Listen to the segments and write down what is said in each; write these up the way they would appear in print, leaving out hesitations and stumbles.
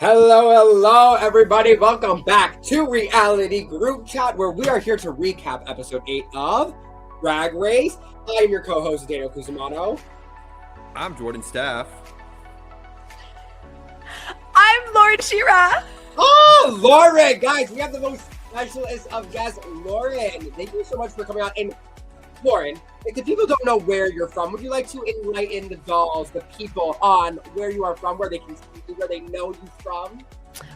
Hello, everybody. Welcome back to Reality Group Chat, where we are here to recap episode 8 of Drag Race. I am your co-host, Daniel Cusimano. I'm Jordan Staff. I'm Lauren Shira. Oh, Lauren! Guys, we have the most specialist of guests, Lauren. Thank you so much for coming out. And Lauren, if the people don't know where you're from, would you like to enlighten the dolls, the people, on where you are from, where they can see you, where they know you from?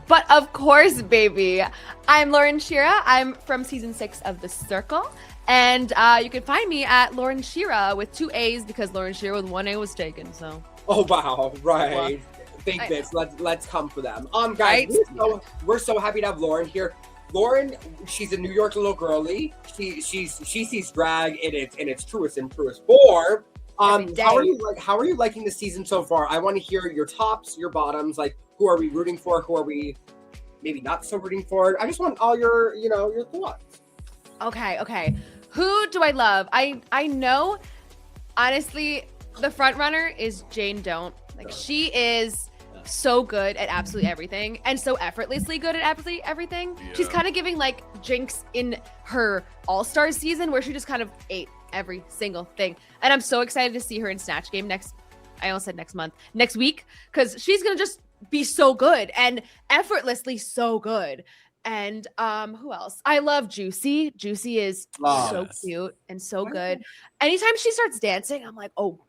But of course, baby. I'm Lauren Shira. I'm from season 6 of The Circle. And you can find me at Lauren Shira with 2 A's because Lauren Shira with 1 A was taken. So. Oh wow! Right. Big bits. Let's come for them. Guys, right? we're so happy to have Lauren here. Lauren, she's a New York little girly. She sees drag in its truest and truest form. How are you liking the season so far? I want to hear your tops, your bottoms. Like, who are we rooting for? Who are we maybe not so rooting for? I just want all your thoughts. Okay. Who do I love? I know, honestly, the front runner is Jane Don't. Like, she is so good at absolutely everything and so effortlessly good at absolutely everything. Yeah. She's kind of giving like Jinx in her All-Star season where she just kind of ate every single thing. And I'm so excited to see her in Snatch Game next week, because she's going to just be so good and effortlessly so good. And who else? I love Juicy. Juicy is so cute and so good. Anytime she starts dancing, I'm like, oh,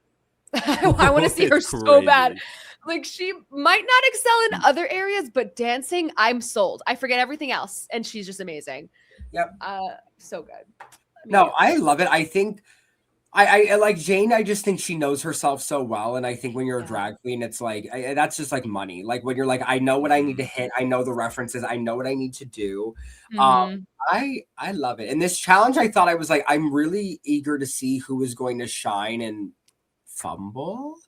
I want to see her so bad. Like, she might not excel in other areas, but dancing, I'm sold. I forget everything else, and she's just amazing. Yep. So good. I love it. I think I like Jane. I just think she knows herself so well, and I think when you're a drag queen, it's like that's just like money. Like when you're like, I know what I need to hit. I know the references. I know what I need to do. Mm-hmm. I love it. And this challenge, I thought I was like, I'm really eager to see who is going to shine and fumble.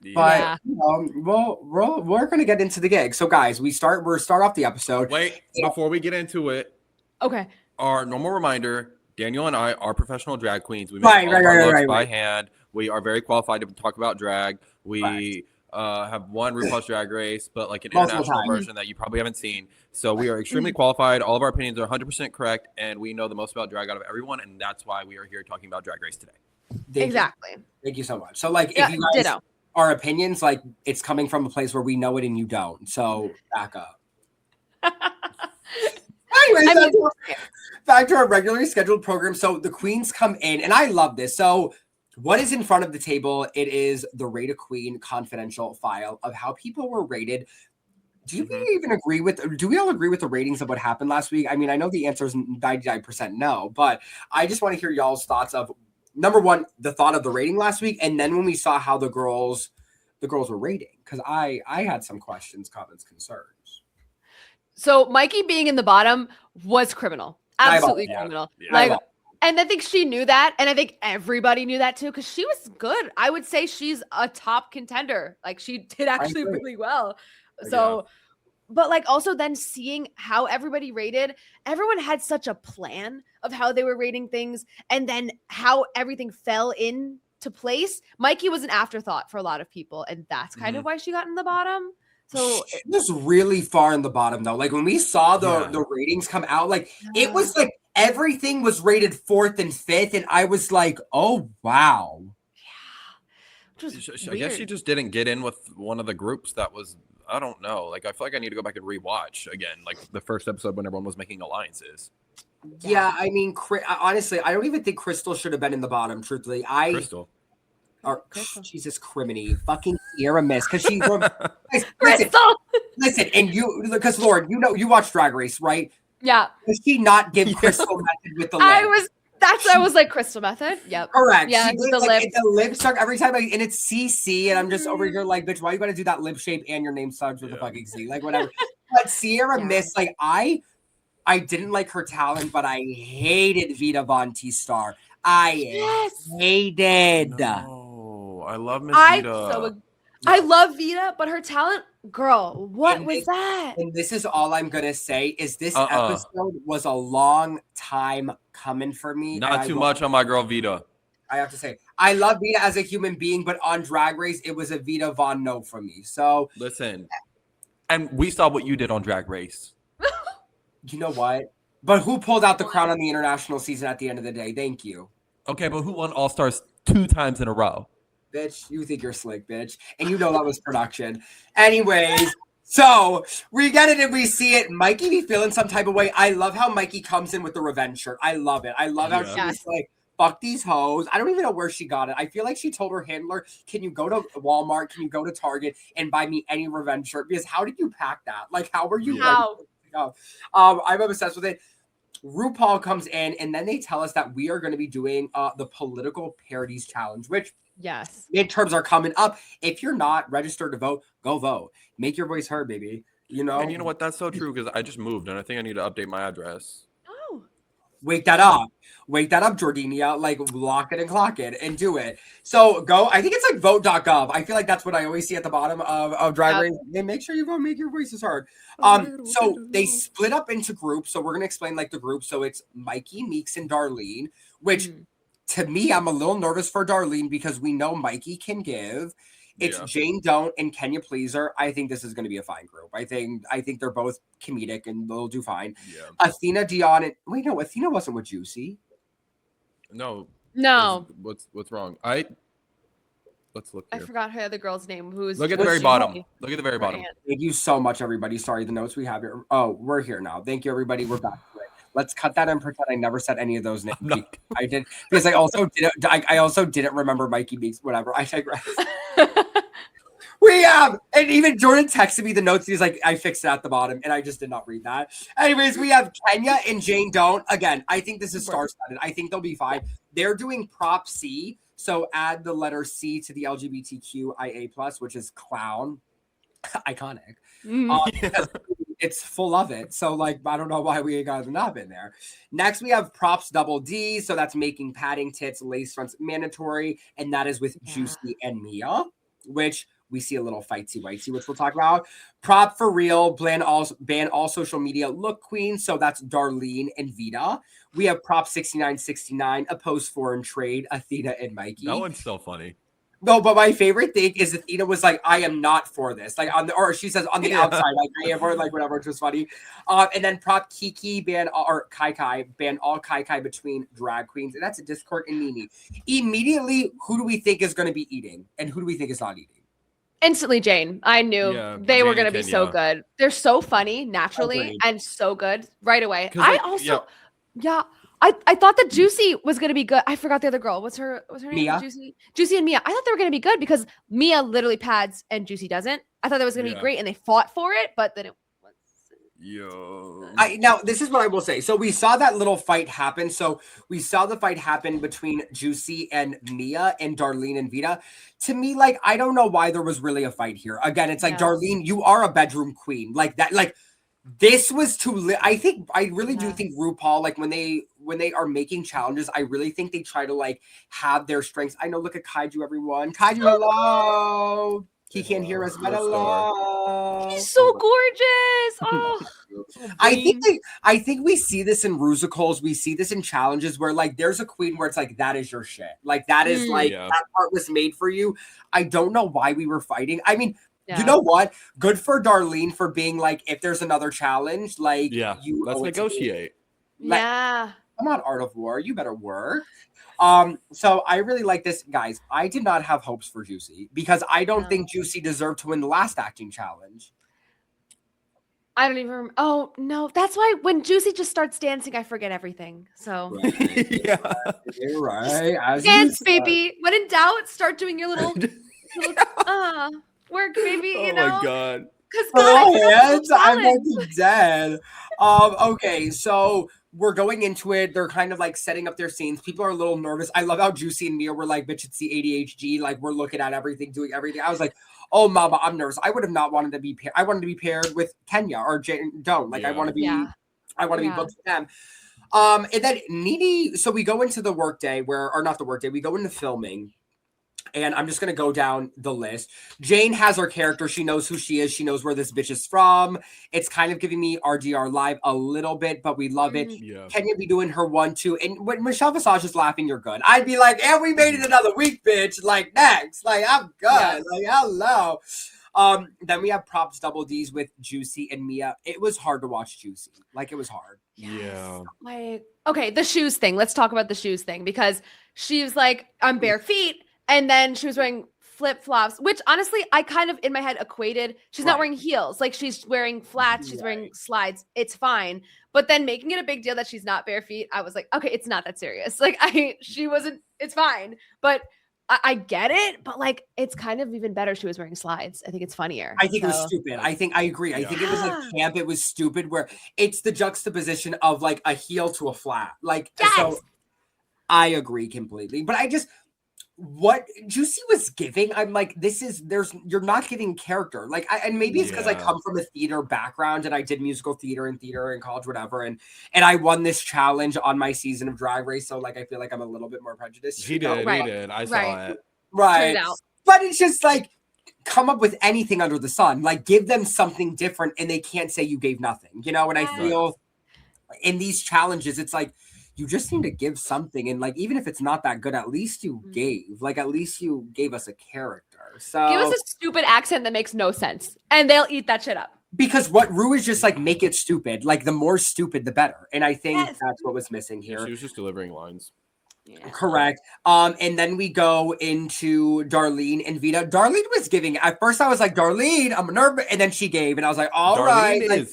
Yeah. But we're gonna get into the gig. So guys, we're start off the episode. Wait, before we get into it, okay. Our normal reminder: Daniel and I are professional drag queens. We make all our looks by hand. We are very qualified to talk about drag. We have won RuPaul's Drag Race, but like an international version that you probably haven't seen. So we are extremely qualified. All of our opinions are 100% correct, and we know the most about drag out of everyone, and that's why we are here talking about Drag Race today. Thank you so much. So like, if you guys. Ditto. Our opinions, like, it's coming from a place where we know it and you don't. So back up. Anyways, back to our regularly scheduled program. So the queens come in, and I love this. So what is in front of the table? It is the Rate a Queen confidential file of how people were rated. Do we all agree with the ratings of what happened last week? I mean, I know the answer is 99% no, but I just want to hear y'all's thoughts of, number one, the thought of the rating last week, and then when we saw how the girls were rating, because I had some questions, comments, concerns. So Mikey being in the bottom was criminal, absolutely criminal. Yeah. Like, and I think she knew that, and I think everybody knew that too, because she was good. I would say she's a top contender. Like, she did actually really well. So. But like also then seeing how everybody rated, everyone had such a plan of how they were rating things and then how everything fell into place. Mikey was an afterthought for a lot of people, and that's kind of why she got in the bottom. So she was really far in the bottom though. Like when we saw the ratings come out, like it was like everything was rated 4th and 5th, and I was like, oh wow. Yeah. I guess she just didn't get in with one of the groups that was. I don't know. Like, I feel like I need to go back and rewatch again, like the first episode when everyone was making alliances. Yeah, I mean, honestly, I don't even think Crystal should have been in the bottom. Truthfully, Crystal. Jesus, criminy, fucking Sierra Miss, because she. Crystal. Listen, and because Lauren, you watch Drag Race, right? Yeah. Did she not give Crystal method with the lip? I was like Crystal method. Yep. Correct. Yeah, she did, the like, lip. the lip stuck every time, and it's CC, and I'm just over here like, bitch, why you gotta do that lip shape and your name starts with a fucking C? Like, whatever. But Sierra Miss, like, I didn't like her talent, but I hated Vita Von T-Star. Hated. No, I love Miss Vita. I love Vita, but her talent, girl, what was that? And this is all I'm gonna say is this episode was a long time coming for me. Not too much on my girl Vita. I have to say, I love Vita as a human being, but on Drag Race, it was a Vita Von no for me. So listen, And we saw what you did on Drag Race. You know what? But who pulled out the crown on the international season at the end of the day? Thank you. Okay, but who won All Stars 2 times in a row? Bitch, you think you're slick, bitch. And you know that was production. Anyways, so we get it and we see it. Mikey be feeling some type of way. I love how Mikey comes in with the revenge shirt. I love it. I love how she's like, fuck these hoes. I don't even know where she got it. I feel like she told her handler, can you go to Walmart? Can you go to Target and buy me any revenge shirt? Because how did you pack that? Like, how were you? I'm obsessed with it. RuPaul comes in and then they tell us that we are going to be doing the political parodies challenge, which midterms are coming up. If you're not registered to vote, go vote. Make your voice heard, baby. You know? And you know what? That's so true because I just moved and I think I need to update my address. Oh. Wake that up. Wake that up, Jordania. Like, lock it and clock it and do it. So go. I think it's like vote.gov. I feel like that's what I always see at the bottom of Drag Race. And make sure you vote. Make your voices heard. So they split up into groups. So we're going to explain like the group. So it's Mikey, Meeks, and Darlene, which to me, I'm a little nervous for Darlene because we know Mikey can give. It's Jane Don't and Kenya Pleaser. I think this is going to be a fine group. I think they're both comedic and they'll do fine. Yeah. Athena, Dion, and wait, no, Athena wasn't with Juicy. No. What's wrong? Let's look here. I forgot her other girl's name. Look at the very bottom. Look at the very bottom. Thank you so much, everybody. Sorry, the notes we have here. Oh, we're here now. Thank you, everybody. We're back to it. Let's cut that and pretend I never said any of those names. I did because I also didn't remember Mikey Meeks. Whatever. I digress. We have, and even Jordan texted me the notes. He's like, I fixed it at the bottom, and I just did not read that. Anyways, we have Kenya and Jane Don't. Again, I think this is star-studded. I think they'll be fine. They're doing prop C, so add the letter C to the LGBTQIA+, which is clown. Iconic. It's full of it. So, like, I don't know why we ain't got the knob in there. Next, we have props double D. So that's making padding, tits, lace fronts mandatory. And that is with Juicy and Mia, which we see a little fightsy-whitey, which we'll talk about. Prop for real, ban all social media look queen. So that's Darlene and Vita. We have prop 6969, oppose foreign trade, Athena and Mikey. That one's so funny. No, but my favorite thing is Athena was like, I am not for this. Like or she says on the outside, like I am, or like whatever, which was funny. And then prop Kiki ban all Kai between drag queens. And that's a Discord and Mimi. Immediately, who do we think is going to be eating? And who do we think is not eating? Instantly, Jane. I knew they were going to be so good. They're so funny naturally and so good right away. I also, I thought that Juicy was going to be good. I forgot the other girl. What's her name? Mia. Juicy and Mia. I thought they were going to be good because Mia literally pads and Juicy doesn't. I thought that was going to be great and they fought for it, but then it Now, this is what I will say. So we saw that little fight happen. So we saw the fight happen between Juicy and Mia and Darlene and Vita. To me, like, I don't know why there was really a fight here. Again, it's like, Darlene, you are a bedroom queen. Like that, like this was too I really do think RuPaul, like when they are making challenges, I really think they try to like have their strengths. I know, look at Kaiju, everyone. Kaiju, hello. He can't hear us, but hello. He's so gorgeous. Oh, I think we see this in musicals. We see this in challenges where like there's a queen where it's like that is your shit. Like that is like that part was made for you. I don't know why we were fighting. I mean, you know what? Good for Darlene for being like, if there's another challenge, like let's negotiate. Yeah. I'm not Art of War. You better work. So I really like this, guys. I did not have hopes for Juicy because I don't think Juicy deserved to win the last acting challenge. I don't even remember. Oh no, that's why when Juicy just starts dancing, I forget everything. So you're right. Dance, baby. When in doubt, start doing your little work, baby. You know. Oh my god. Because I'm like dead. Okay, so we're going into it. They're kind of like setting up their scenes. People are a little nervous. I love how Juicy and Mia were like, bitch, it's the ADHD. Like, we're looking at everything, doing everything. I was like, oh, mama, I'm nervous. I would have not wanted to be paired. I wanted to be paired with Kenya or Jane Don't. Like, I want to be booked with them. And then Nene, so we go into the workday we go into filming. And I'm just going to go down the list. Jane has her character. She knows who she is. She knows where this bitch is from. It's kind of giving me RGR Live a little bit, but we love it. Yeah. Kenya be doing her 1-2. And when Michelle Visage is laughing, you're good. I'd be like, and we made it another week, bitch. Like, next. Like, I'm good. Yes. Like, hello. Then we have props double D's with Juicy and Mia. It was hard to watch Juicy. Like, it was hard. Yeah. Like, okay, the shoes thing. Let's talk about the shoes thing because she was like, I'm bare feet. And then she was wearing flip-flops, which honestly, I kind of in my head equated. She's not wearing heels. Like, she's wearing flats. She's wearing slides. It's fine. But then making it a big deal that she's not bare feet, I was like, okay, it's not that serious. Like, she wasn't, it's fine. But I get it, but like it's kind of even better she was wearing slides. I think it's funnier. I think it was stupid. I agree. I think it was like camp. It was stupid where it's the juxtaposition of like a heel to a flat. Like, so I agree completely. But I just, what Juicy was giving, I'm like, you're not giving character. Like, and maybe it's because I come from a theater background and I did musical theater in college, whatever. And I won this challenge on my season of Drag Race. So like, I feel like I'm a little bit more prejudiced. He did. I saw it. Right. But it's just like, come up with anything under the sun. Like, give them something different and they can't say you gave nothing, you know? And I feel in these challenges, it's like, you just need to give something. And like, even if it's not that good, at least you gave. Like, at least you gave us a character. So give us a stupid accent that makes no sense. And they'll eat that shit up. Because what Ru is just like, make it stupid. Like, the more stupid, the better. And I think that's what was missing here. She was just delivering lines. Yeah. Correct. And then we go into Darlene and Vita. Darlene was giving. At first, I was like, Darlene, I'm nervous. And then she gave. And I was like, all right. Like,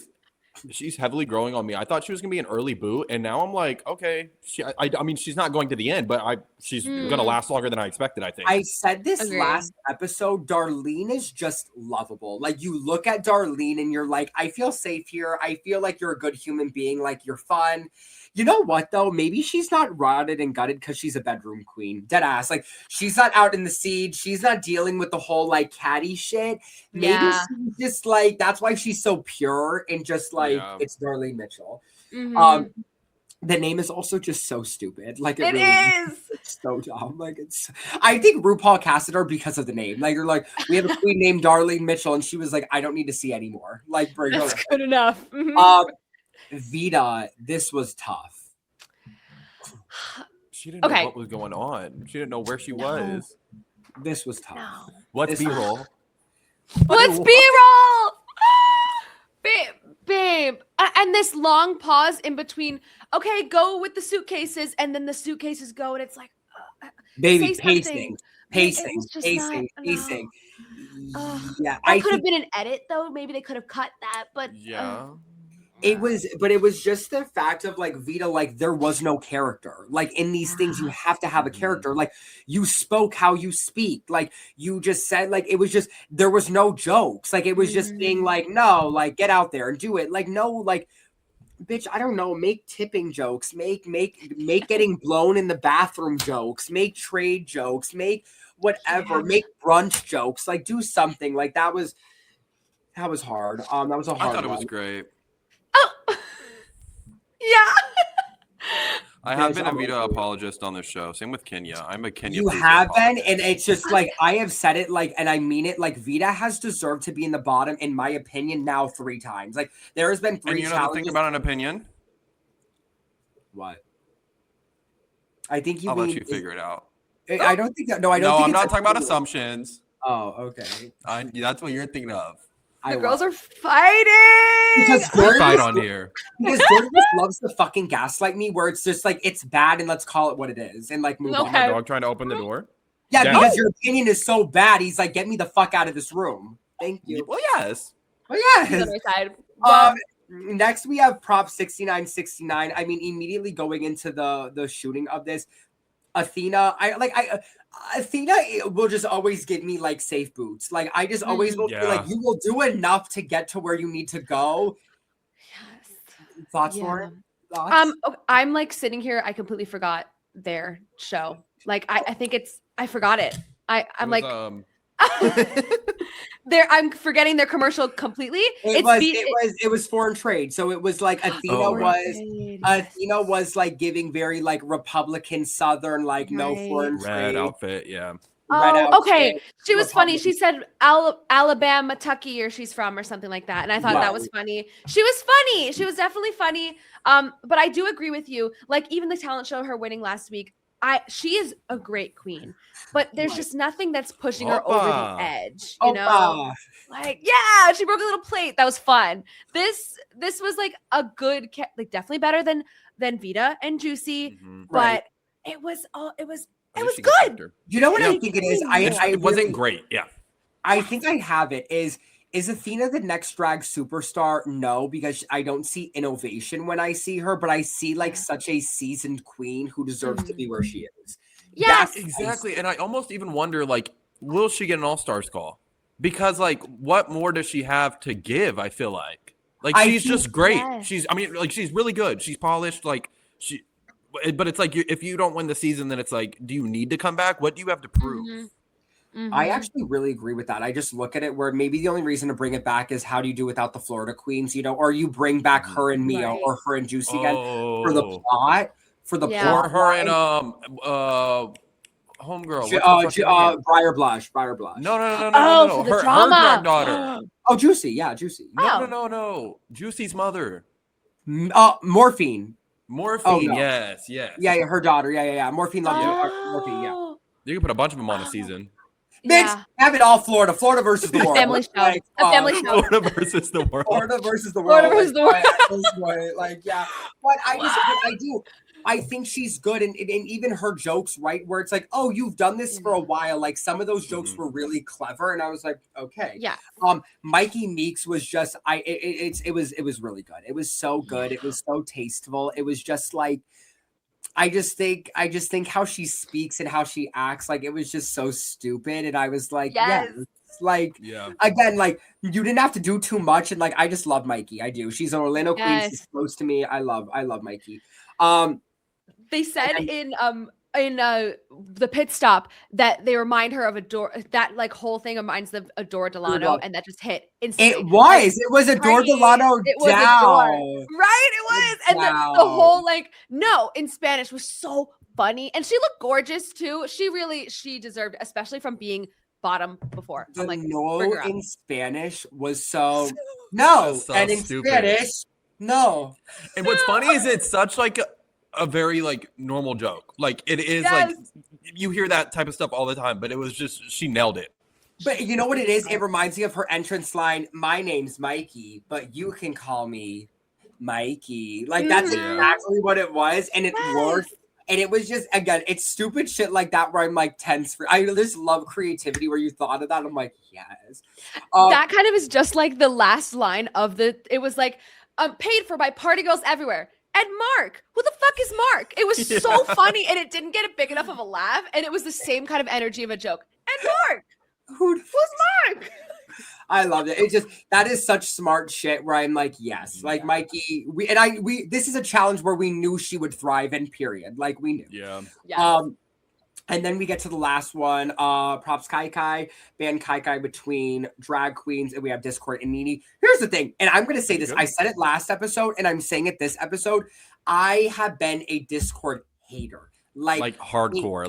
she's heavily growing on me. I thought she was gonna be an early boot, and now I'm like, okay. I mean, she's not going to the end, but she's gonna last longer than I expected. I think. I said this last episode. Darlene is just lovable. Like, you look at Darlene and you're like, I feel safe here. I feel like you're a good human being. Like, you're fun. You know what though? Maybe she's not rotted and gutted because she's a bedroom queen. Dead ass. Like, she's not out in the seed. She's not dealing with the whole like catty shit. Maybe she's just like, that's why she's so pure and just like it's Darlene Mitchell. The name is also just so stupid. Like, it really is. It's so dumb. Like, I think RuPaul casted her because of the name. Like, you're like, we have a queen named Darlene Mitchell, and she was like, I don't need to see anymore. Like, bring her. That's good enough. Vita, this was tough. She didn't know what was going on. She didn't know where she was. This was tough. What's B-roll? What's B-roll? Babe. And this long pause in between. Okay, go with the suitcases, and then the suitcases go, and it's like, baby, pacing. Yeah, I could have been an edit though. Maybe they could have cut that, but it was just the fact of like, Vita, like, there was no character. Like, in these things, you have to have a character. Like, you spoke how you speak. Like, you just said, like, it was just, there was no jokes. Like, it was just being like, no, like, get out there and do it. Like, no, like, bitch, I don't know, make tipping jokes, make getting blown in the bathroom jokes, make trade jokes, make whatever, make brunch jokes, like, do something. Like, that was hard. That was a hard one. I thought it was great. Yeah. I have been a Vita apologist on this show. Same with Kenya. I'm a Kenya. You have been, and it's just like, I have said it, like, and I mean it. Like, Vita has deserved to be in the bottom, in my opinion, now 3 times. Like, there has been 3 and you know challenges. the thing about an opinion? What? I think I'll let you figure it out. I don't think that. No, I don't. No, I'm not talking about assumptions. Oh, okay. That's what you're thinking of. The girls are fighting. Because Jordan fight on here. Because Jordan just loves to fucking gaslight me, where it's just like, it's bad and let's call it what it is and like move on. My dog trying to open the door. Yeah, because your opinion is so bad. He's like, get me the fuck out of this room. Thank you. Well, yes. Next we have prop 6969. I mean, immediately going into the shooting of this, Athena, Athena will just always give me like safe boots. Like, I just always will feel like you will do enough to get to where you need to go. Yes. Thoughts, Lauren? I'm like sitting here. I completely forgot their show. Like, I think I forgot it. I'm like, I'm forgetting their commercial completely. It was foreign trade. So it was like Athena was like giving very like Republican Southern, like no foreign trade. Red outfit, yeah. Okay. She was funny. She said Alabama, Tucky, or she's from, or something like that. And I thought that was funny. She was funny. She was definitely funny. But I do agree with you. Like, even the talent show, her winning last week, she is a great queen, but there's just nothing that's pushing her over the edge, you know? Like, yeah, she broke a little plate. That was fun. This was like a good, like definitely better than Vita and Juicy, but it was good. You know what I think it is? It wasn't great. Yeah. I think I have it. Is Athena the next drag superstar? No, because I don't see innovation when I see her, but I see like such a seasoned queen who deserves to be where she is. Yes, exactly. And I almost even wonder, like, will she get an All-Stars call? Because like, what more does she have to give? I feel like she's just great. Yes. She's really good. She's polished. Like but it's like if you don't win the season, then it's like, do you need to come back? What do you have to prove? I actually really agree with that. I just look at it where maybe the only reason to bring it back is how do you do without the Florida queens, you know, or you bring back her and Mia or her and Juicy again for the plot, or her and homegirl. Briar Blush. No. Her drag daughter. Juicy. Yeah, Juicy. No. Juicy's mother. Morphine. Morphine. Yes. Yeah, her daughter. Yeah. Morphine loves Morphine. Yeah. You can put a bunch of them on a season. Bitch, have it all Florida versus the world. Family show. A family show. Florida versus the world. Florida versus the world. Like, yeah. But I do. I think she's good. And even her jokes, right? Where it's like, oh, you've done this for a while. Like some of those jokes were really clever. And I was like, okay. Yeah. Mikey Meeks was just, it was really good. It was so good. It was so tasteful. It was just like, I just think how she speaks and how she acts, like it was just so stupid. And I was like, again, like you didn't have to do too much. And like, I just love Mikey. I do. She's an Orlando queen. She's close to me. I love Mikey. They said in the pit stop that they remind her of that like whole thing reminds them of Adora Delano, and that just hit instantly. It was Adora Delano down. Right? It was. And the whole like, no, in Spanish was so funny. And she looked gorgeous too. She deserved, especially from being bottom before. The like, no in Spanish was so no. And in stupid. Spanish, no. And what's funny is it's such like a very like normal joke. Like it is like you hear that type of stuff all the time, but it was just she nailed it. But you know what it is? It reminds me of her entrance line, "My name's Mikey, but you can call me Mikey." Like that's exactly what it was, and it worked. And it was just, again, it's stupid shit like that where I'm like tense. I just love creativity where you thought of that. I'm like, yes. That kind of is just like the last line of it was like, paid for by party girls everywhere. And Mark, who the fuck is Mark? It was so funny, and it didn't get a big enough of a laugh, and it was the same kind of energy of a joke. And Mark, who's Mark? I love it. It just, that is such smart shit where I'm like, yes, like Mikey, this is a challenge where we knew she would thrive in, period. Like we knew. Yeah. And then we get to the last one. Props Kai ban Kai between drag queens, and we have Discord and Nene. Here's the thing, and I'm going to say this. I said it last episode, and I'm saying it this episode. I have been a Discord hater. Like hardcore,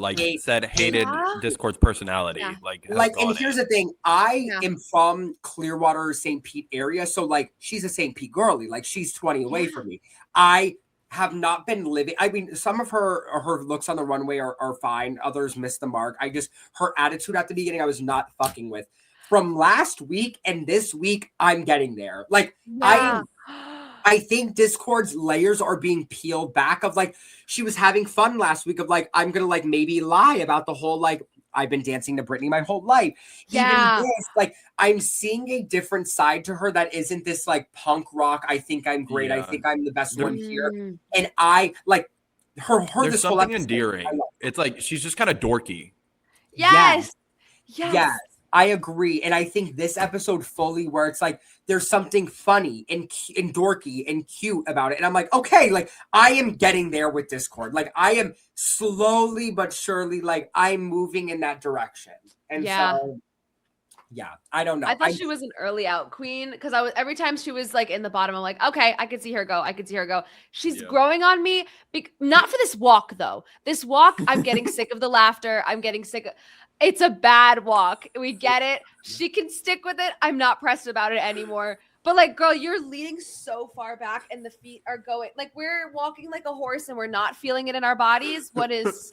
hated Discord's personality. And here's the thing. I am from Clearwater, St. Pete area. So like, she's a St. Pete girly. Like she's 20 away from me. I have not been living. I mean, some of her looks on the runway are fine. Others miss the mark. Her attitude at the beginning, I was not fucking with. From last week and this week, I'm getting there. Like I think Discord's layers are being peeled back of like, she was having fun last week of like, I'm going to like maybe lie about the whole, like, I've been dancing to Britney my whole life. Yeah. Even this, like, I'm seeing a different side to her that isn't this like punk rock. I think I'm great. I think I'm the best one here. And I like her. There's this something endearing. It's like, she's just kind of dorky. Yes. I agree. And I think this episode fully where it's like, there's something funny and dorky and cute about it. And I'm like, okay, like I am getting there with Discord. Like I am slowly but surely, like I'm moving in that direction. And so, I don't know. I thought she was an early out queen because every time she was like in the bottom, I'm like, okay, I could see her go. She's growing on me. Not for this walk though. This walk, I'm getting sick of the laughter. I'm getting sick of. It's a bad walk. We get it. She can stick with it. I'm not pressed about it anymore. But like, girl, you're leaning so far back and the feet are going like we're walking like a horse and we're not feeling it in our bodies. What is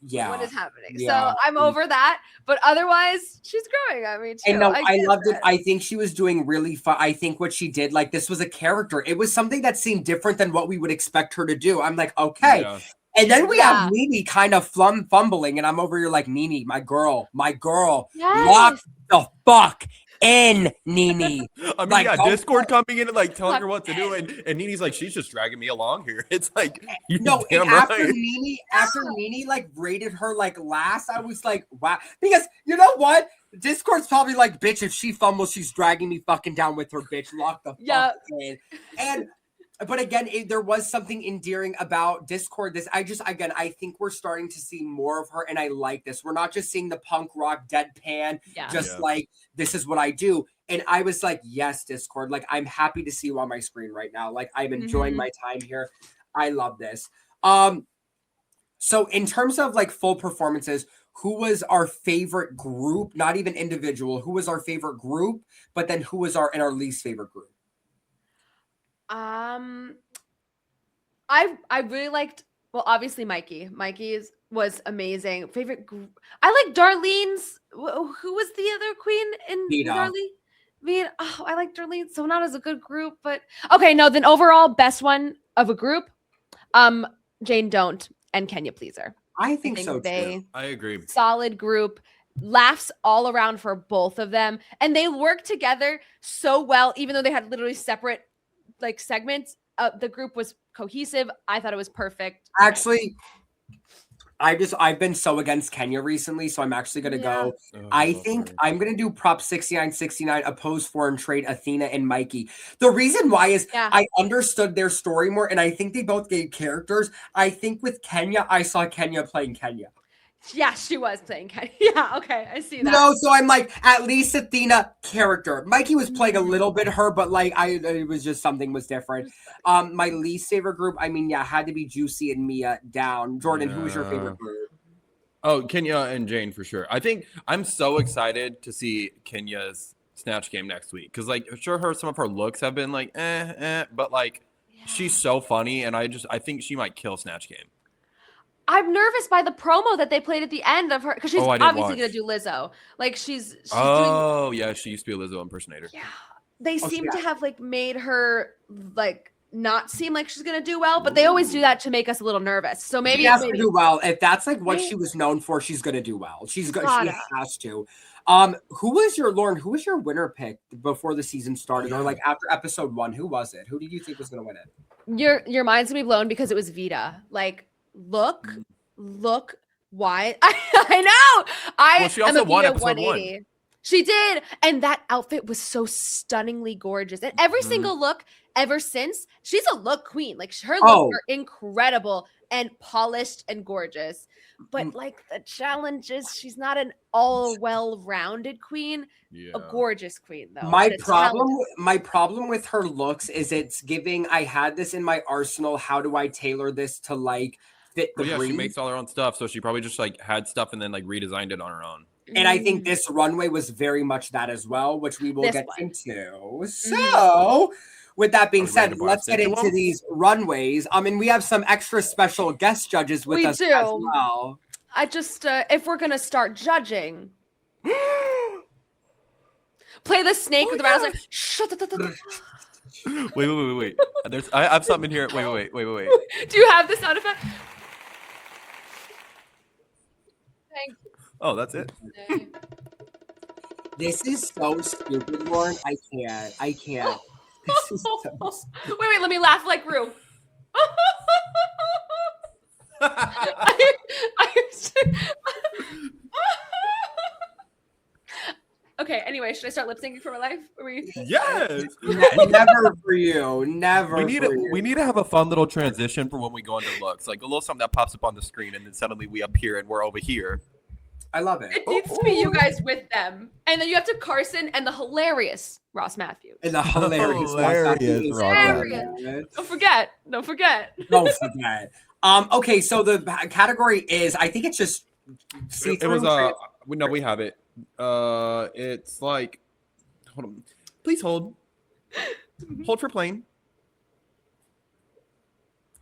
what is happening? So I'm over that. But otherwise, she's growing on me too. And no, I loved it. I think she was doing really fun. I think what she did, like this was a character. It was something that seemed different than what we would expect her to do. I'm like, okay. Yeah. And then we have Nene kind of fumbling, and I'm over here like, Nene, my girl, lock the fuck in, Nene. I mean, like, Discord coming in and like telling her what to do, and Nene's like, she's just dragging me along here. It's like, no, and after Nene like rated her like last, I was like, wow, because you know what? Discord's probably like, bitch, if she fumbles, she's dragging me fucking down with her, bitch. Lock the fuck in. But again, there was something endearing about Discord. I think we're starting to see more of her, and I like this. We're not just seeing the punk rock deadpan, like, this is what I do. And I was like, yes, Discord. Like, I'm happy to see you on my screen right now. Like, I'm enjoying my time here. I love this. So in terms of, like, full performances, who was our favorite group? Not even individual. Who was our favorite group? But then who was our least favorite group? I really liked, well, obviously Mikey. Mikey's was amazing. Favorite group. I like Darlene's. Who was the other queen in Darlene? Oh, I like Darlene. So not as a good group, but okay. No, then overall best one of a group. Jane Don't and Kenya Pleaser. I think so too. I agree. Solid group. Laughs all around for both of them, and they worked together so well, even though they had literally separate like segments. The group was cohesive. I thought it was perfect. Actually, I've been so against Kenya recently, so I'm actually gonna go. I think I'm gonna do prop 69-69, oppose foreign trade, Athena and Mikey. The reason why is I understood their story more, and I think they both gave characters. I think with Kenya, I saw Kenya playing Kenya. Yeah, she was playing Kenya. Yeah, okay, I see that. No, so I'm like, at least Athena character. Mikey was playing a little bit her, but like it was just something was different. My least favorite group, I mean, had to be Juicy and Mia down. Jordan, who was your favorite group? Oh, Kenya and Jane for sure. I think I'm so excited to see Kenya's Snatch game next week because, like, sure, some of her looks have been like, but like, she's so funny, and I think she might kill Snatch game. I'm nervous by the promo that they played at the end of her because she's obviously going to do Lizzo. Like she's doing... she used to be a Lizzo impersonator. Yeah, they seem to have like made her like not seem like she's going to do well, but they always do that to make us a little nervous. So maybe she has to do well. If that's like what she was known for, she's going to do well. She has to. Who was your winner pick before the season started, or like after episode 1? Who was it? Who did you think was going to win it? Your mind's gonna be blown because it was Vita. Like. Look why I know she also won episode 1. She did, and that outfit was so stunningly gorgeous, and every single look ever since, she's a look queen. Like her looks are incredible and polished and gorgeous, but like the challenge is she's not an all well-rounded queen. A gorgeous queen though. My problem with her looks is it's giving, I had this in my arsenal, how do I tailor this to like fit the breed? She makes all her own stuff, so she probably just like had stuff and then like redesigned it on her own. And I think this runway was very much that as well, which we will get into. So with that being said, let's get into these runways. And we have some extra special guest judges with us as well. I just if we're gonna start judging, play the snake with the rattle. Like, shut the. Wait. I have something in here. Wait. Do you have the sound effect? Thank you. Oh, that's it. This is so stupid, Lauren. I can't. This is so stupid. Wait, let me laugh like Rue. Okay, anyway, should I start lip syncing for my life? Yes. Never for you. Never. We need to have a fun little transition for when we go into looks, like a little something that pops up on the screen, and then suddenly we appear and we're over here. I love it. It needs to be you guys with them, and then you have to Carson and the hilarious Ross Matthews. And the hilarious Ross Matthews. Don't forget. Don't forget. Okay, so the category is, I think it's just see-through. It was no, we have it. It's like, hold on, please hold. Hold for plane.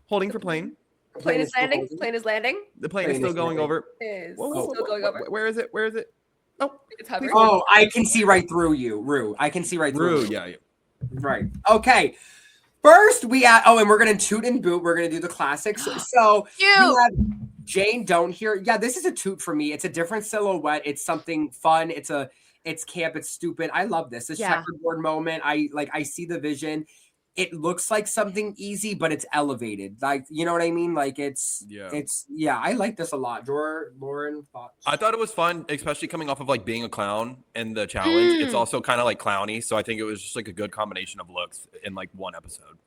Holding for plane. Plane is landing. Plane is landing. The plane is still going over. Is Whoa, still going over. Where is it? Where is it? Oh, it's hovering. Oh, I can see right through you, Rue. I can see right through you. Yeah. Right. Okay. First, and we're gonna toot and boot. We're gonna do the classics. So Cute. we have Jane Don't here. Yeah, this is a toot for me. It's a different silhouette. It's something fun. It's camp. It's stupid. I love this. This checkerboard moment. I see the vision. It looks like something easy, but it's elevated. Like, you know what I mean? Like I like this a lot. Lauren, thoughts? I thought it was fun, especially coming off of like being a clown in the challenge. It's also kind of like clowny. So I think it was just like a good combination of looks in like one episode.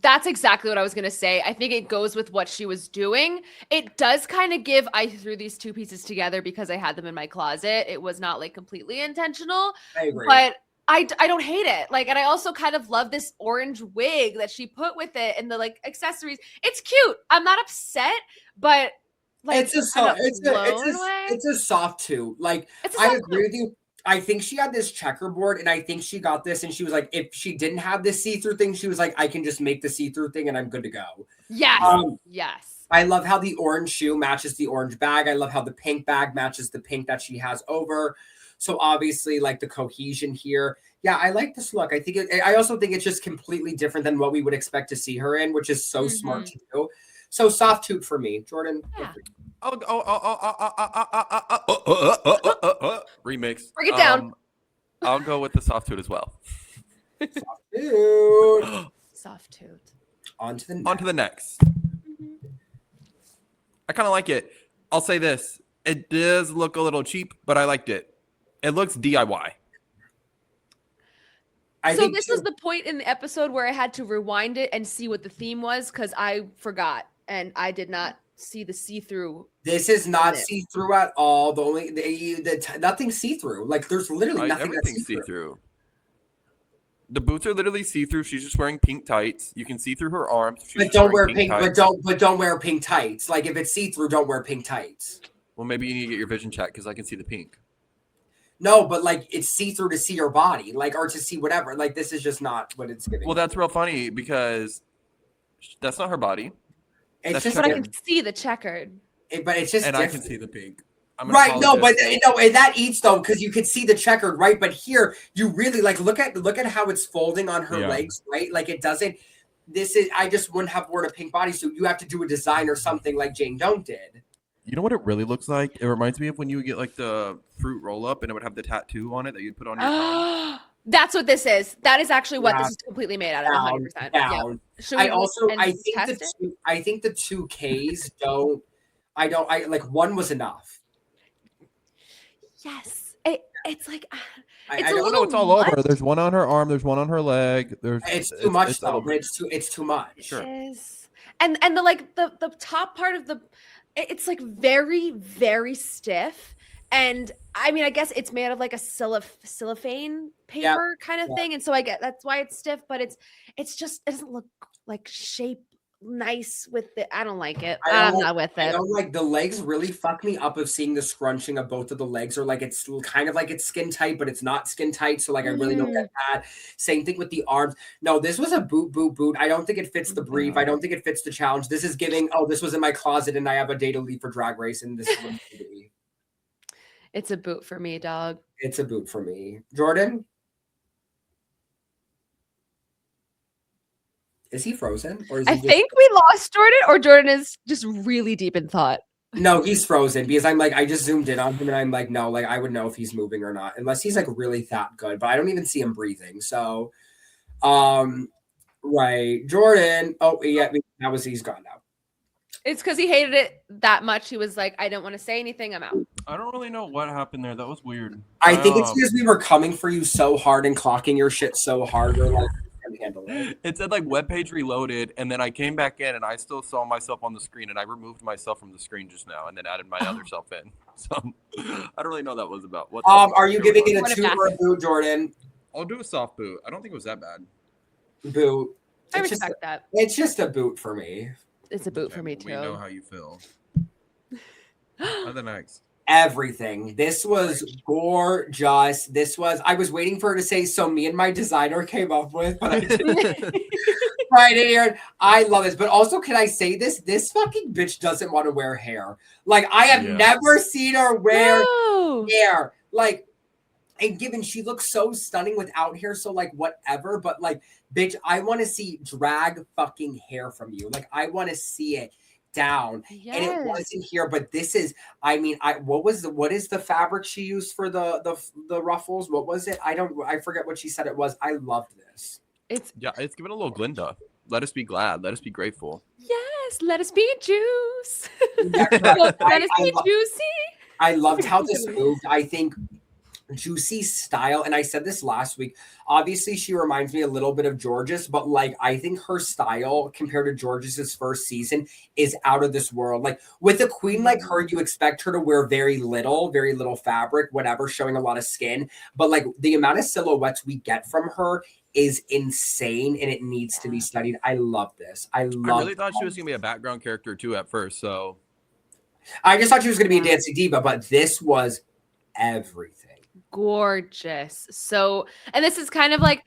That's exactly what I was going to say. I think it goes with what she was doing. It does kind of give, I threw these two pieces together because I had them in my closet. It was not like completely intentional. I agree. But I don't hate it. Like, and I also kind of love this orange wig that she put with it and the like accessories. It's cute. I'm not upset, but like it's a soft toot. Like, I agree with you. I think she had this checkerboard, and I think she got this, and she was like, if she didn't have this see-through thing, she was like, I can just make the see-through thing, and I'm good to go. Yes. Yes. I love how the orange shoe matches the orange bag. I love how the pink bag matches the pink that she has over. So obviously, like the cohesion here. Yeah, I like this look. I also think it's just completely different than what we would expect to see her in, which is so smart to do. So soft toot for me, Jordan. Yeah. Remix. Break it down. I'll go with the soft toot as well. Soft toot. Soft toot. On to the next. I kind of like it. I'll say this. It does look a little cheap, but I liked it. It looks DIY. So this was the point in the episode where I had to rewind it and see what the theme was because I forgot and I did not see the see-through. This is not see-through at all. Nothing see-through. Like there's literally nothing. Everything's see-through. The boots are literally see-through. She's just wearing pink tights. You can see through her arms. But don't wear pink. But don't wear pink tights. Like if it's see-through, don't wear pink tights. Well, maybe you need to get your vision checked because I can see the pink. No, but like it's see-through to see your body, like or to see whatever. Like this is just not what it's giving. Well, that's real funny because that's not her body. It's just, but I can see the checkered. But it's just, and different. I can see the pink. Right? No, but and that eats though because you could see the checkered, right? But here you really like look at how it's folding on her legs, right? Like it doesn't. I just wouldn't have worn a pink bodysuit. You have to do a design or something like Jane Don't did. You know what it really looks like? It reminds me of when you would get like the fruit roll up and it would have the tattoo on it that you'd put on your tongue. That's what this is. That is actually what this is completely made out of. 100%. Yeah. I think the 2Ks don't. I like one was enough. Yes, it's like I don't know. It's all over. There's one on her arm. There's one on her leg. It's too much though. It's too much. Sure. It is. And the top part of the. It's like very, very stiff. And I mean, I guess it's made of like a cellophane paper kind of thing. And so I get that's why it's stiff, but it doesn't look like shape nice with it. I don't like it. I'm not with it. Like the legs really fuck me up of seeing the scrunching of both of the legs, or like it's kind of like it's skin tight, but it's not skin tight. So like I really don't get that. Same thing with the arms. No, this was a boot. I don't think it fits the brief. I don't think it fits the challenge. This is giving, this was in my closet and I have a day to leave for Drag Race and this is what it's gonna be. It's a boot for me, dog. It's a boot for me. Jordan? Is he frozen? Or is he think we lost Jordan, or Jordan is just really deep in thought. No, he's frozen because I'm like, I just zoomed in on him and I'm like, no, like I would know if he's moving or not, unless he's like really that good, but I don't even see him breathing. So, right. Jordan. Oh, yeah, he's gone now. It's because he hated it that much. He was like, I don't want to say anything. I'm out. I don't really know what happened there. That was weird. I think it's because we were coming for you so hard and clocking your shit so hard. We're like, handle it. It said like web page reloaded, and then I came back in and I still saw myself on the screen, and I removed myself from the screen just now and then added my other self in. So I don't really know what that was about. Are you giving it a toot or a boot, Jordan? I'll do a soft boot. I don't think it was that bad. Boot. I respect that. It's just a boot for me. It's a boot for me too. We know how you feel. The next. everything. This was gorgeous. I was waiting for her to say, so me and my designer came up with, but I didn't. Right in here. I love this. But also, can I say this? This fucking bitch doesn't want to wear hair. Like, I have never seen her wear hair. Like, and given she looks so stunning without hair, so like whatever, but like, bitch, I want to see drag fucking hair from you. Like, I want to see it down. And it wasn't here, but this is, I mean, what is the fabric she used for the ruffles? What was it? I forget what she said it was. I loved this. It's giving a little Glinda. Let us be glad. Let us be grateful. Yes, let us be juice. Let us be juicy. I loved how this moved. I think Juicy's style, and I said this last week, obviously she reminds me a little bit of George's, but like I think her style compared to George's first season is out of this world. Like with a queen like her, you expect her to wear very little fabric, whatever, showing a lot of skin, but like the amount of silhouettes we get from her is insane, and it needs to be studied. I love this. I really thought she was gonna be a background character too at first, so I just thought she was gonna be a dancing diva, but this was everything. Gorgeous. So, and this is kind of like,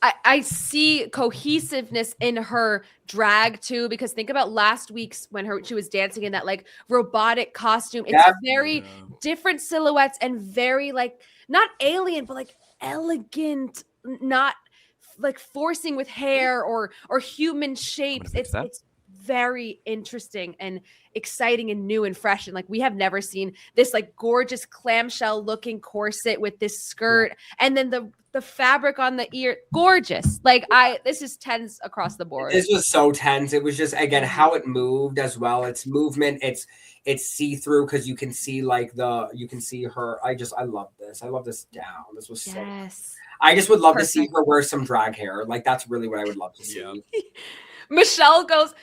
I see cohesiveness in her drag too, because think about last week's when she was dancing in that like robotic costume. It's very different silhouettes and very like, not alien, but like elegant, not like forcing with hair or human shapes. It's very interesting and exciting and new and fresh, and like we have never seen this like gorgeous clamshell looking corset with this skirt and then the fabric on the ear, gorgeous. Like this is tense across the board. This was so tense. It was just, again, how it moved as well. It's movement, it's see-through because you can see like you can see her. I love this. I love this down. This was so I just would love to see her wear some drag hair. Like that's really what I would love to see. Michelle goes,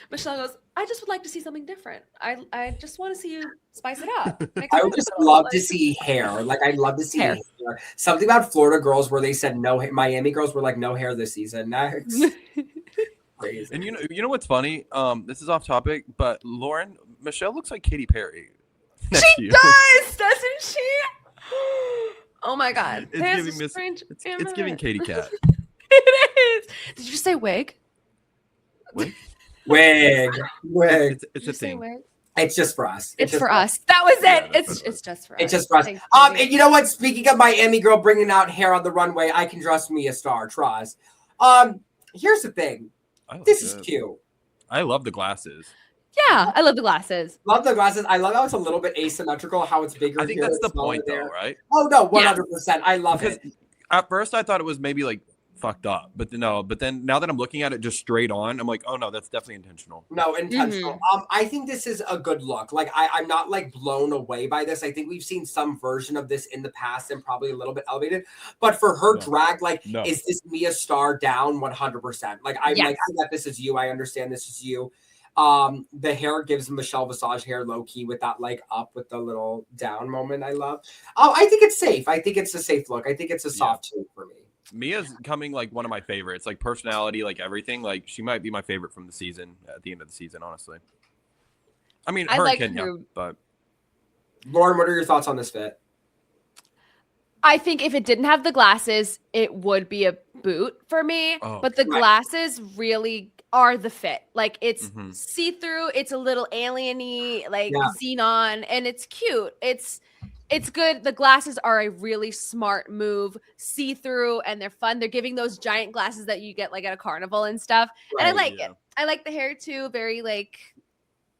I just would like to see something different. I just want to see you spice it up. I would just love to see hair. Like I'd love to see hair. Something about Florida girls where they said no, Miami girls were like no hair this season. Next. Crazy. And you know what's funny? This is off topic, but Michelle looks like Katy Perry. She does, doesn't she? Oh my God. It's giving Katy Cat. It is. Did you say wig? Wig. It's a thing. Wig? It's just for us. It's for us. That was it. It's just for us. It's just for us. And you know what? Speaking of Miami girl bringing out hair on the runway, I can trust me a star. Trust. Here's the thing. This is cute. I love the glasses. Yeah, I love the glasses. Love the glasses. I love how it's a little bit asymmetrical, how it's bigger. I think that's the point, though, right? Oh no, 100%. I love it. At first, I thought it was maybe like fucked up, but then now that I'm looking at it just straight on, I'm like, oh no, that's definitely intentional. No, intentional. I think this is a good look. Like I'm not like blown away by this. I think we've seen some version of this in the past and probably a little bit elevated, but for her drag, is this Mia Star down 100%? Like I get this is you. I understand this is you. The hair gives Michelle Visage hair low key with that like up with the little down moment. I love. I think it's safe. I think it's a safe look. I think it's a soft tune for me. Mia's coming like one of my favorites, like personality, like everything. Like she might be my favorite from the season at the end of the season, honestly. I mean, her and Kenya, but Lauren, what are your thoughts on this fit? I think if it didn't have the glasses, it would be a boot for me. But the glasses really are the fit. Like it's see-through, it's a little alien-y, like xenon, and it's cute. It's good. The glasses are a really smart move, see-through, and they're fun. They're giving those giant glasses that you get like at a carnival and stuff. And I like it. I like the hair too. Very like,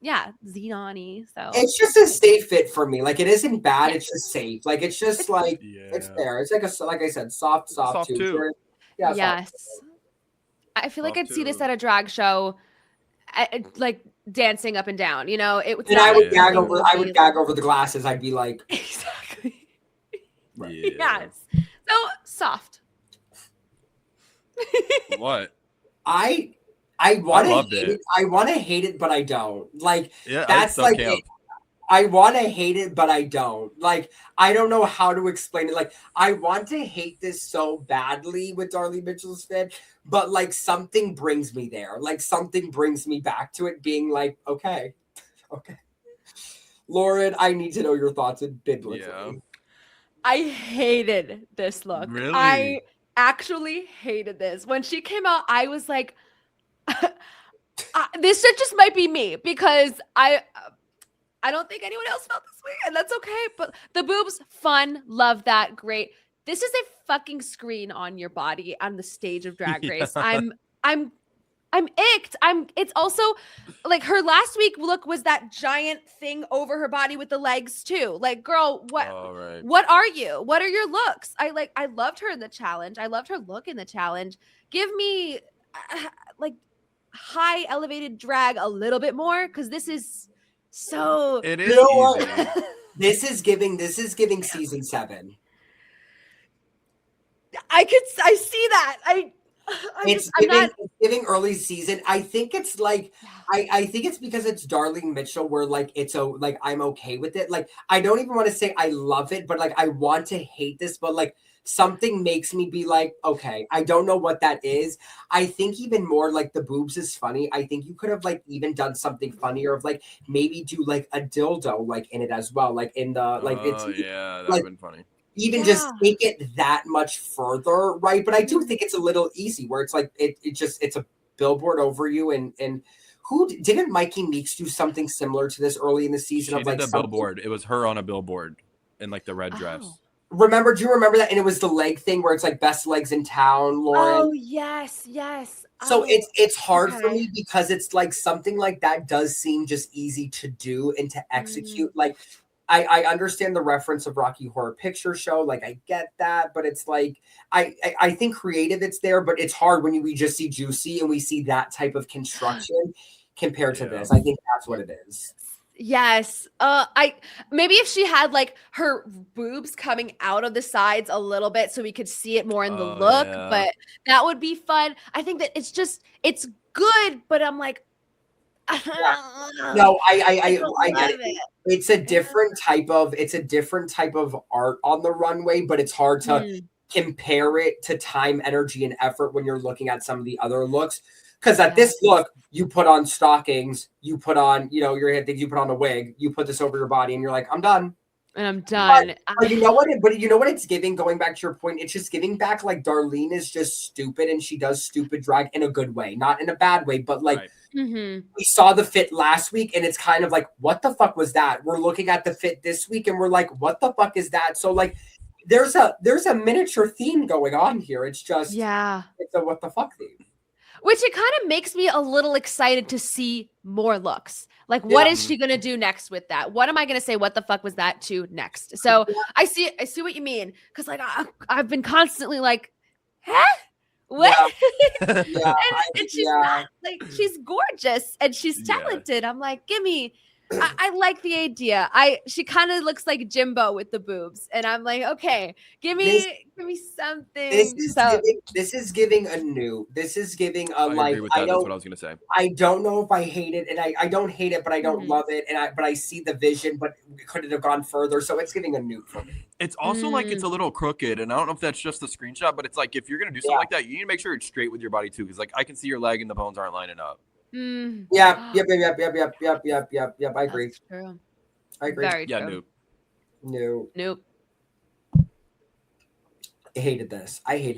xenon-y. So it's just a safe fit for me. Like it isn't bad. It's just safe. Like it's just like it's there. It's like I said, soft tube. Yeah. Yes. I feel like I'd see this at a drag show, like dancing up and down. You know, it would. And I would gag over. I would gag over the glasses. I'd be like, exactly. Right. Yes. So soft. What? I want to hate it. I want to hate it, but I don't. Like that's like it. I want to hate it, but I don't. Like I don't know how to explain it. Like I want to hate this so badly with Darlene Mitchell's fit, but like something brings me there. Like something brings me back to it being like, okay. Lauren, I need to know your thoughts biblically. Yeah. I hated this look. Really? I actually hated this. When she came out, I was like, this just might be me because I don't think anyone else felt this way, and that's okay. But the boobs, fun, love that, great. This is a fucking screen on your body on the stage of Drag Race. Yeah. I'm icked. It's also like her last week look was that giant thing over her body with the legs too. Like, girl, what are you? What are your looks? I loved her in the challenge. I loved her look in the challenge. Give me like high elevated drag a little bit more, because this is so It is easy. This is giving season 7. I see that. It's giving early season. I think it's like I think it's because it's Darlene Mitchell where like it's like I'm okay with it. Like I don't even want to say I love it, but like I want to hate this, but like something makes me be like, okay, I don't know what that is. I think even more like the boobs is funny. I think you could have like even done something funnier of like maybe do like a dildo like in it as well. Like in the like it's that like, would have been funny. Even just take it that much further, right? But I do think it's a little easy where it's like it's a billboard over you and who didn't Mikey Meeks do something similar to this early in the season? She did the billboard. It was her on a billboard in like the red dress. Do you remember that? And it was the leg thing where it's like best legs in town, Lauren. Oh yes. So it's hard for me because it's like something like that does seem just easy to do and to execute. Like I understand the reference of Rocky Horror Picture Show. Like I get that, but it's like I think creative it's there, but it's hard when we just see Juicy and we see that type of construction compared to this. I think that's what it is. Yes. I maybe if she had like her boobs coming out of the sides a little bit so we could see it more in the look, but that would be fun. I think that it's good, but I'm like no, I get it. It's a different type of art on the runway, but it's hard to compare it to time, energy, and effort when you're looking at some of the other looks. Because at this look, you put on stockings, you put on, your head things, you put on a wig, you put this over your body, and you're like, I'm done. And I'm done. But you know what? But you know what it's giving? Going back to your point, it's just giving back like Darlene is just stupid, and she does stupid drag in a good way, not in a bad way, but like. We saw the fit last week and it's kind of like, what the fuck was that? We're looking at the fit this week and we're like, what the fuck is that? So like there's a miniature theme going on here. It's just it's a what the fuck theme. Which it kind of makes me a little excited to see more looks. Like what is she gonna do next with that? What am I gonna say what the fuck was that to next? So I see what you mean. Cause like I've been constantly like, huh? What? And she's not like she's gorgeous and she's talented. I'm like, give me. I like the idea. She kind of looks like Jimbo with the boobs, and I'm like, okay, give me something. This is giving a new. This is giving a like. That's what I was gonna say. I don't know if I hate it, and I don't hate it, but I don't love it, but I see the vision, but could it have gone further? So it's giving a new for me. It's also like it's a little crooked, and I don't know if that's just the screenshot, but it's like if you're gonna do something like that, you need to make sure it's straight with your body too, because like I can see your leg and the bones aren't lining up. Yep. I agree. That's true. I agree. Very true. Nope. I hated this. I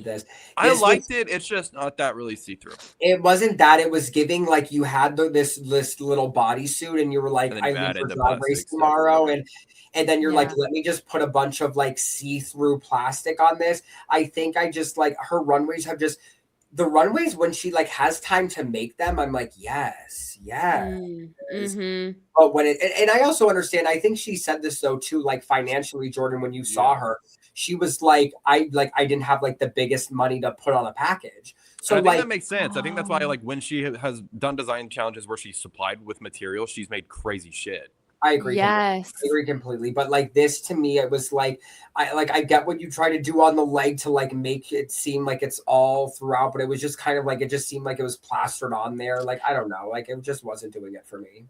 liked it. It's just not that really see-through. It wasn't that. It was giving like you had this little bodysuit and you were like, I leave for Drag Race tomorrow. And then you're like, let me just put a bunch of like see-through plastic on this. I think I just like her runways have just the runways when she like has time to make them, I'm like, yes. But when and I also understand, I think she said this though too, like financially, Jordan, when you saw her, she was like, I didn't have like the biggest money to put on a package. So and I think that makes sense. I think that's why like when she has done design challenges where she's supplied with material, she's made crazy shit. I agree. Yes. I agree completely. But like this to me, it was like I get what you try to do on the leg to like make it seem like it's all throughout, but it was just kind of like it just seemed like it was plastered on there. Like I don't know, like it just wasn't doing it for me.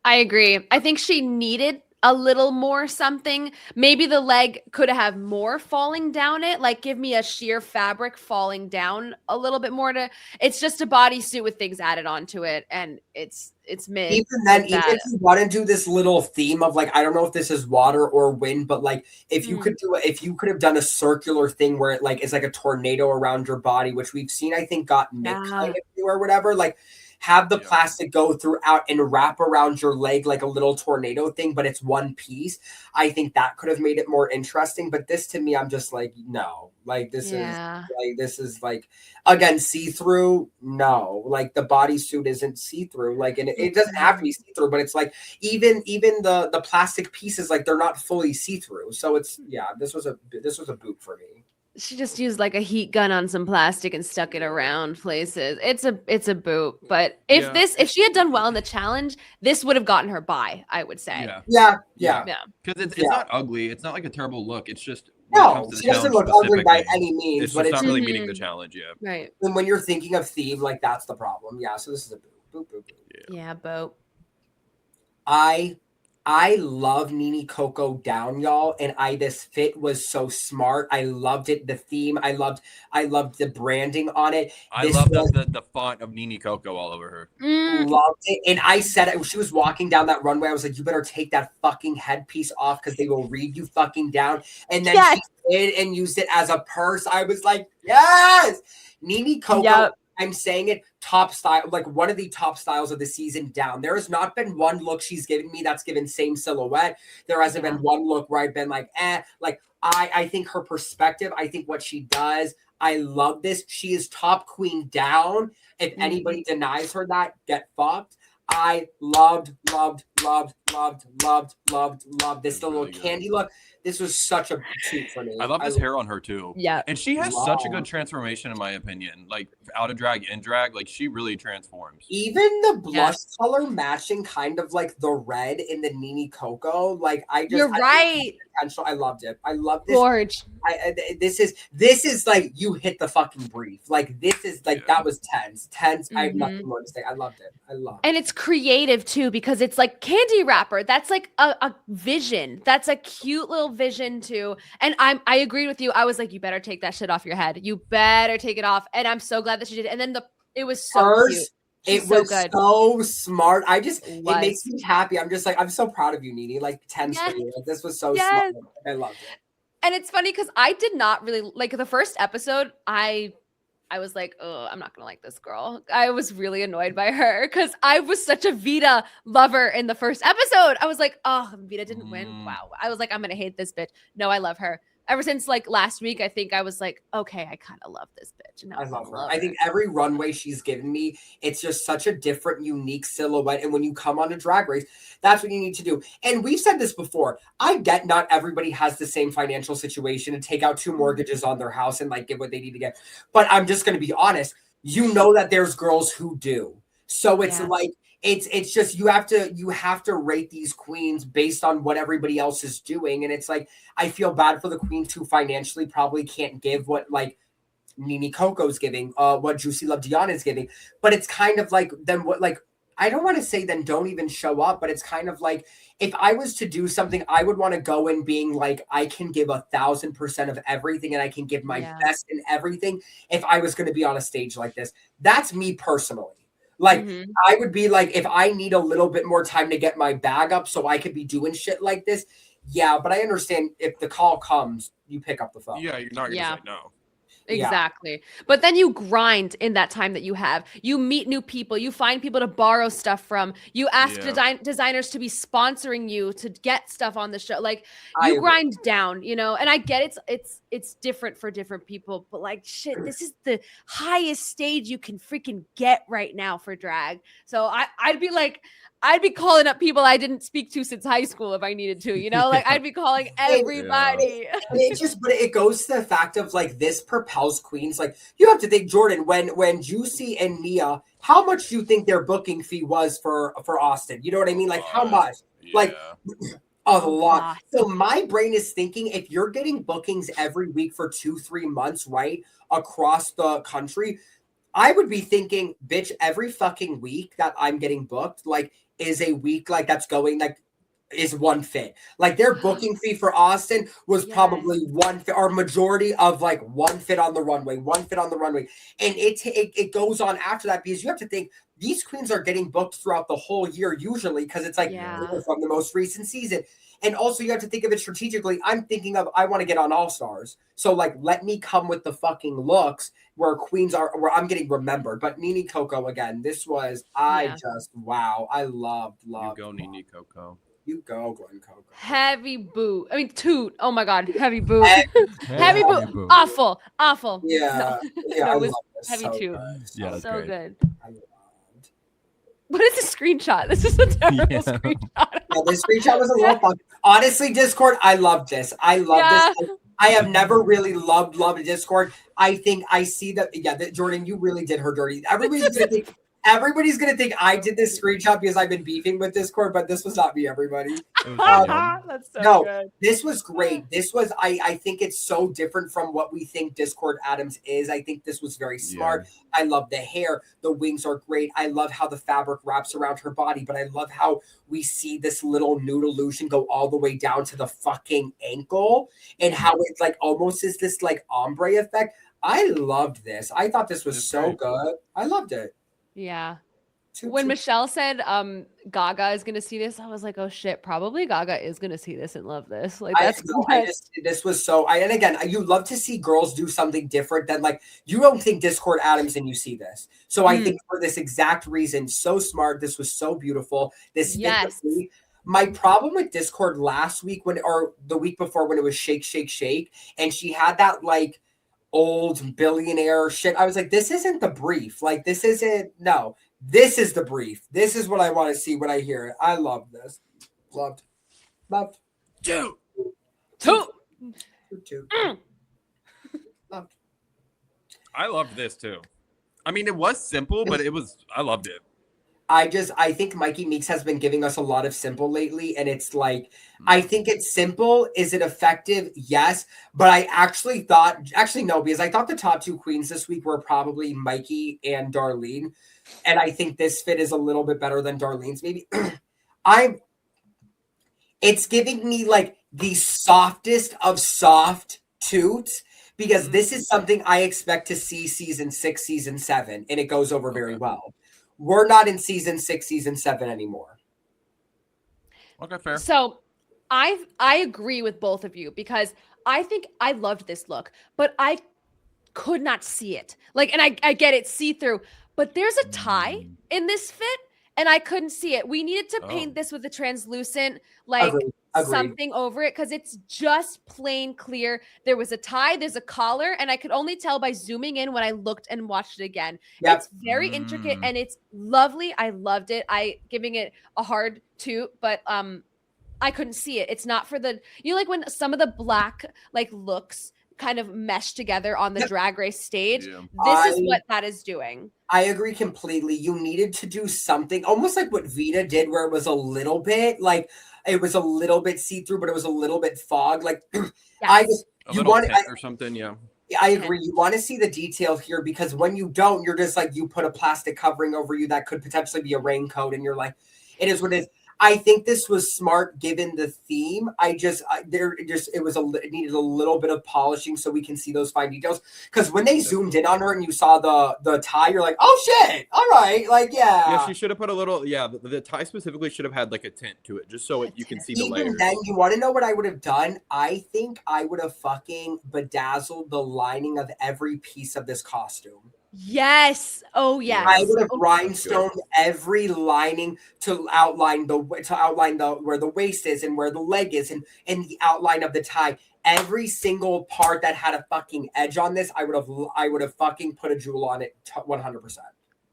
I agree. I think she needed a little more something. Maybe the leg could have more falling down it. Like give me a sheer fabric falling down a little bit more it's just a bodysuit with things added onto it. And it's mid. Even then, even if you want to do this little theme of like, I don't know if this is water or wind, but like if you could have done a circular thing where it like is like a tornado around your body, which we've seen, I think got Nick kind of do or whatever, like have the plastic go throughout and wrap around your leg like a little tornado thing, but it's one piece. I think that could have made it more interesting. But this to me, I'm just like, no, like this is like again, see-through. No, like the bodysuit isn't see-through. Like, and it doesn't have to be see-through, but it's like even the plastic pieces, like they're not fully see-through. So it's this was a boot for me. She just used like a heat gun on some plastic and stuck it around places. It's a boot. But if she had done well in the challenge, this would have gotten her by, I would say. Yeah. Because it's not ugly. It's not like a terrible look. It's just she doesn't look ugly by any means. It's just not really meeting the challenge yet. Right. And when you're thinking of theme, like that's the problem. Yeah. So this is a boot. Yeah, boot. I love Nini Coco down, y'all, and this fit was so smart. I loved it. The theme, I loved the branding on it. I love the font of Nini Coco all over her. Loved it, and I said it. She was walking down that runway. I was like, "You better take that fucking headpiece off because they will read you fucking down." And then she did and used it as a purse. I was like, "Yes, Nini Coco." Yep. I'm saying it, top style, like one of the top styles of the season down. There has not been one look she's given me that's given same silhouette. There hasn't been one look where I've been like, like I think her perspective, I think what she does, I love this. She is top queen down. If anybody denies her that, get fucked. I loved this little candy look. This was such a treat for me. I love this hair on her too. Yeah. And she has such a good transformation in my opinion. Like out of drag, in drag, like she really transforms. Even the blush color matching kind of like the red in the Nini Coco. Like You're right. I loved it. I love this. Gorge. This is like you hit the fucking brief. Like this is like that was tense. I have nothing more to say. I loved it. And it's creative too because it's like candy wrapper. That's like a vision. That's a cute little vision too. And I agreed with you. I was like, you better take that shit off your head. You better take it off. And I'm so glad that she did. And then it was so cute. It was so smart. It makes me happy. I'm just like, I'm so proud of you, Nini. Like 10 for you. Like, this was so smart. I loved it. And it's funny because I did not really like the first episode. I was like, oh, I'm not gonna like this girl. I was really annoyed by her because I was such a Vita lover in the first episode. I was like, oh, Vita didn't win. Wow. I was like, I'm gonna hate this bitch. No, I love her. Ever since like last week, I think I was like, okay, I kind of love this bitch. And I love her. I think every runway she's given me, it's just such a different, unique silhouette. And when you come on a drag race, that's what you need to do. And we've said this before. I get not everybody has the same financial situation to take out 2 mortgages on their house and like get what they need to get. But I'm just going to be honest. You know that there's girls who do. So it's like, it's just you have to rate these queens based on what everybody else is doing. And it's like I feel bad for the queens who financially probably can't give what like Nini Coco's giving, what Juicy Love Diana is giving. But it's kind of like then what like I don't want to say then don't even show up, but it's kind of like if I was to do something, I would want to go in being like I can give 1,000% of everything and I can give my best in everything if I was going to be on a stage like this. That's me personally. Like, I would be like, if I need a little bit more time to get my bag up so I could be doing shit like this, but I understand if the call comes, you pick up the phone. Yeah, you're not going to say no. Exactly. Yeah. But then you grind in that time that you have. You meet new people. You find people to borrow stuff from. You ask designers to be sponsoring you to get stuff on the show. Like you grind down, you know, and I get it's different for different people, but like shit, this is the highest stage you can freaking get right now for drag. So I'd be calling up people I didn't speak to since high school if I needed to, you know, like I'd be calling everybody. But it goes to the fact of like this propels queens. Like you have to think, Jordan, when Juicy and Nia, how much do you think their booking fee was for Austin? You know what I mean? Like how much? Like a lot. So my brain is thinking if you're getting bookings every week for 2-3 months, right, across the country, I would be thinking, bitch, every fucking week that I'm getting booked, like, is a week like that's going like is one fit. Like their booking fee for Austin was probably one fit, or majority of like one fit on the runway, and it goes on after that because you have to think these queens are getting booked throughout the whole year usually because it's like from the most recent season. And also you have to think of it strategically. I'm thinking of, I want to get on All Stars. So like, let me come with the fucking looks where queens are, where I'm getting remembered. But Nene Coco, again, this was, wow. I loved. You go, Nene Coco. You go, Glenn Coco. Heavy boot. I mean, toot. Oh my God. Heavy boot. Heavy boot. Awful. Yeah. No. Yeah. It was heavy toot. Good. Yeah, so good. I loved. What is this screenshot? This is a terrible screenshot. Yeah, this screenshot was a little fun. Honestly, Discord, I love this. I love this. I have never really loved Discord. I think I see that. Jordan, you really did her dirty. Everybody's gonna think I did this screenshot because I've been beefing with Discord, but this was not me, everybody. That's so good. This was great. This was, I think it's so different from what we think Discord Adams is. I think this was very smart. I love the hair. The wings are great. I love how the fabric wraps around her body, but I love how we see this little nude illusion go all the way down to the fucking ankle and how it's like almost is this like ombre effect. I loved this. I thought this was so good. I loved it. Yeah. When Michelle said Gaga is going to see this, I was like, oh shit, probably Gaga is going to see this and love this. Like this was so, and again, you love to see girls do something different than like, you don't think Discord Adams and you see this. So I think for this exact reason, so smart. This was so beautiful. This my problem with Discord last week or the week before when it was Shake, Shake, Shake, and she had that like old billionaire shit. I was like, this isn't the brief. Like, this isn't, no, this is the brief. This is what I want to see when I hear it. I love this. Loved. Two. Loved. I loved this too. I mean, it was simple, but I loved it. I think Mikey Meeks has been giving us a lot of simple lately. And it's like, I think it's simple. Is it effective? Yes. But I actually no, because I thought the top two queens this week were probably Mikey and Darlene. And I think this fit is a little bit better than Darlene's. Maybe it's giving me like the softest of soft toots, because this is something I expect to see season 6, season 7, and it goes over very well. We're not in season 6, season 7 anymore. Okay, fair. So I agree with both of you because I think I loved this look, but I could not see it. Like, and I get it see-through, but there's a tie in this fit and I couldn't see it. We needed to paint this with a translucent, like Agreed. something over it because it's just plain clear. There was a tie, there's a collar, and I could only tell by zooming in when I looked and watched it again. Yep. It's very intricate and it's lovely. I loved it. Giving it a hard 2, but I couldn't see it. It's not for the, like when some of the black like looks kind of mesh together on the Drag Race stage. Yeah. This is what that is doing. I agree completely. You needed to do something almost like what Vita did, where it was a little bit like it was a little bit see-through, but it was a little bit fog. Like or something. Yeah. I agree. You want to see the detail here because when you don't, you're just like, you put a plastic covering over you that could potentially be a raincoat, and you're like, it is what it is. I think this was smart given the theme. It needed a little bit of polishing so we can see those fine details. Because when they zoomed in on her and you saw the tie, you're like, oh shit, all right, like yeah. She should have put a little. Yeah, the tie specifically should have had like a tint to it, just so you can see the layers. Even then, you want to know what I would have done? I think I would have fucking bedazzled the lining of every piece of this costume. Yes. Oh, yes. I would have rhinestoned every lining to outline where the waist is and where the leg is and the outline of the tie. Every single part that had a fucking edge on this, I would have fucking put a jewel on it 100%.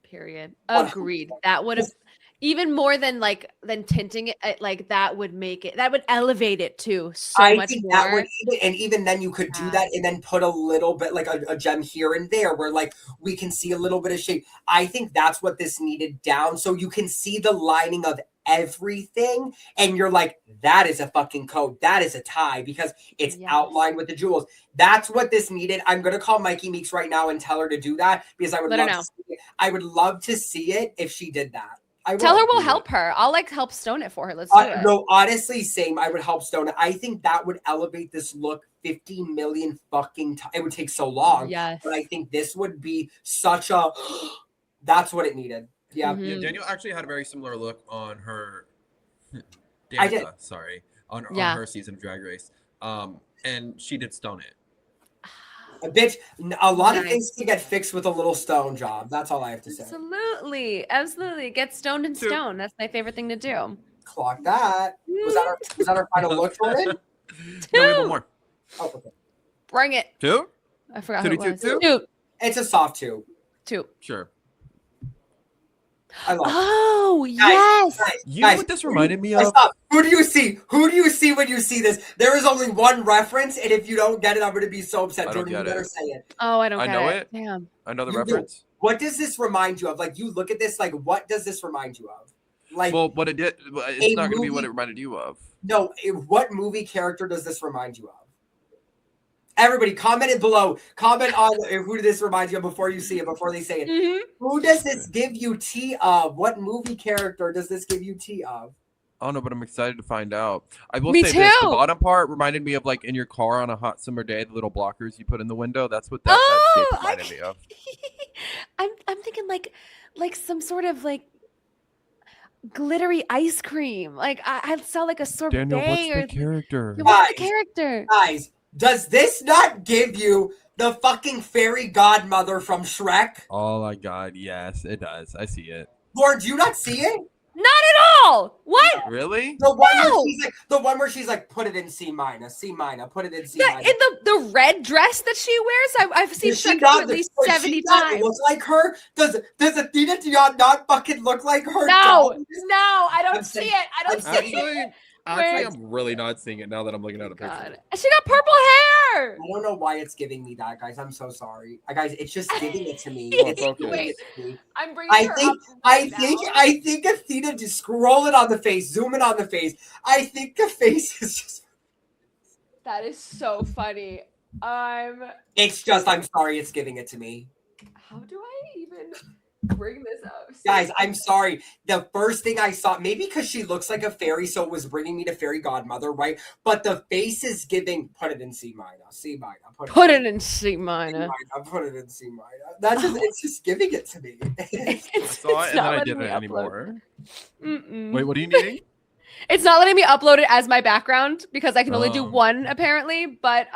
Period. Agreed. 100%. That would have even more than tinting it, like that would elevate it too so much more. That would even then you could do that and then put a little bit like a gem here and there where like we can see a little bit of shape. I think that's what this needed down, so you can see the lining of everything and you're like, that is a fucking coat, that is a tie, because it's outlined with the jewels. That's what this needed. I'm gonna call Mikey Meeks right now and tell her to do that because I would love to see it if she did that. Tell her we'll help her. I'll like help stone it for her. Let's do it. No, honestly, same. I would help stone it. I think that would elevate this look 50 million fucking times. It would take so long. Yes. But I think this would be such a, that's what it needed. Yeah. Yeah, Danielle actually had a very similar look on her. I did. Sorry. On her season of Drag Race. And she did stone it. A bitch, a lot of things can get fixed with a little stone job. That's all I have to say. Absolutely. Get stoned and stone. That's my favorite thing to do. Clock that. Was that our final look for it? No, we have one more. Oh, okay. Bring it. 2? I forgot who it was. 2? It's a soft 2. 2. Sure. I love it. Oh, yes. You know what this reminded me of? Stop. Who do you see? Who do you see when you see this? There is only one reference, and if you don't get it, I'm going to be so upset. Jordan, you better say it. Oh, I don't get know it. Damn. I know the reference. What does this remind you of? Like, you look at this, like, what does this remind you of? Like, well, what it did, it's not going to be what it reminded you of. No, what movie character does this remind you of? Everybody, comment it below. Comment on who this reminds you of before you see it, before they say it. Mm-hmm. Who does this give you tea of? What movie character does this give you tea of? I don't know, but I'm excited to find out. I will Me say too. this. The bottom part reminded me of, like, in your car on a hot summer day, the little blockers you put in the window. That's what that shape reminded me of. I'm thinking like some sort of like glittery ice cream. Like I saw like a sorbet. Daniel, what's the character? What's the character? Guys, does this not give you the fucking fairy godmother from Shrek? Oh my god, yes, it does. I see it. Lauren, do you not see it? Not at all. What? Really? The one where she's like, put it in C minor, put it in C minor. In the red dress that she wears, I've seen Shrek at least 70 times. Look like her? Does Athena Dion not fucking look like her? No, I don't see it. I don't see it. Actually, I'm really not seeing it now that I'm looking at a picture. God. She got purple hair. I don't know why it's giving me that, guys. I'm so sorry. Guys, it's just giving it to me. Wait, I'm bringing her up. I think Athena, just scroll it on the face, zoom it on the face. I think the face is just. That is so funny. I'm sorry, it's giving it to me. How do I even bring this up? Guys, I'm sorry. The first thing I saw, maybe because she looks like a fairy, so it was bringing me to fairy godmother, right? But the face is giving, put it in C minor. Put it in C minor. Put it in C minor. It's just giving it to me. I saw it and then I didn't anymore. Wait, what are you needing? It's not letting me upload it as my background because I can only do one apparently, but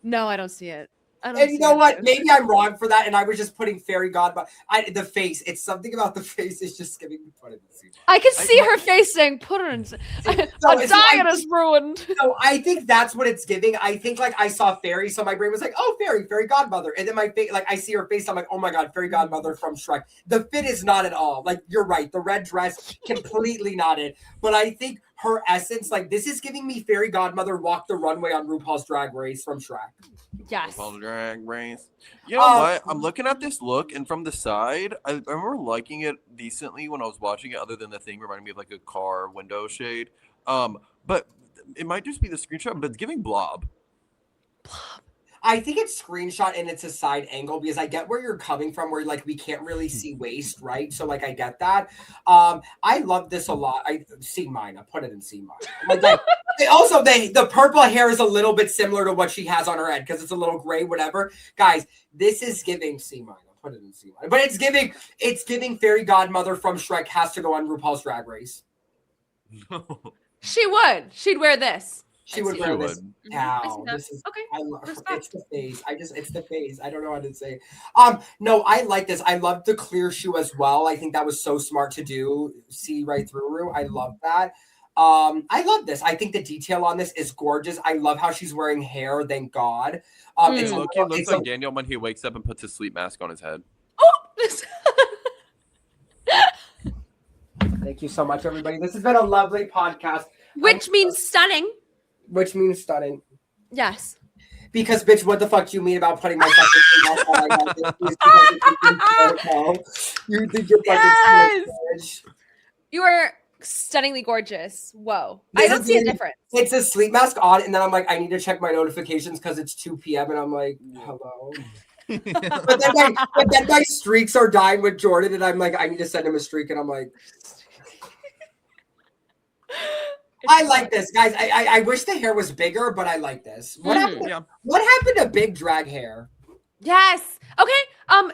no, I don't see it. And you know what? Maybe I'm wrong for that, and I was just putting fairy godmother. The face. It's something about the face. It's just giving me put it in C. I can see her face saying, "Put her in." A diet is ruined. No, I think that's what it's giving. I think like I saw fairy, so my brain was like, "Oh, fairy godmother," and then my face, like I see her face, I'm like, "Oh my god, fairy godmother from Shrek." The fit is not at all. Like you're right, the red dress completely not it. But I think her essence, like this is giving me fairy godmother walk the runway on RuPaul's Drag Race from Shrek. Yes. RuPaul's Drag Race. You know what? I'm looking at this look, and from the side, I remember liking it decently when I was watching it. Other than the thing reminding me of like a car window shade. But it might just be the screenshot, but it's giving blob. I think it's screenshot and it's a side angle because I get where you're coming from, where like we can't really see waist, right? So like I get that. I love this a lot. I C minor, put it in C minor. Like, also, the purple hair is a little bit similar to what she has on her head because it's a little gray, whatever. Guys, this is giving C minor. Put it in C minor. But it's giving fairy godmother from Shrek has to go on RuPaul's Drag Race. She would. She'd wear this. She would wear this. Wow. This is okay. It's the face. It's the face. I don't know how to say. No, I like this. I love the clear shoe as well. I think that was so smart to do. See right through. I love that. I love this. I think the detail on this is gorgeous. I love how she's wearing hair. Thank God. It looks like Daniel when he wakes up and puts his sleep mask on his head. Oh. Thank you so much, everybody. This has been a lovely podcast. Which means stunning. Which means stunning. Yes. Because, bitch, what the fuck do you mean about putting my fucking You think you're fucking bitch. You are stunningly gorgeous. Whoa. I don't see a difference. It's a sleep mask on, and then I'm like, I need to check my notifications because it's 2 p.m. and I'm like, hello. but then my streaks are dying with Jordan, and I'm like, I need to send him a streak, and I'm like, I like this, guys. I wish the hair was bigger, but I like this. What happened to big drag hair? Yes. Okay.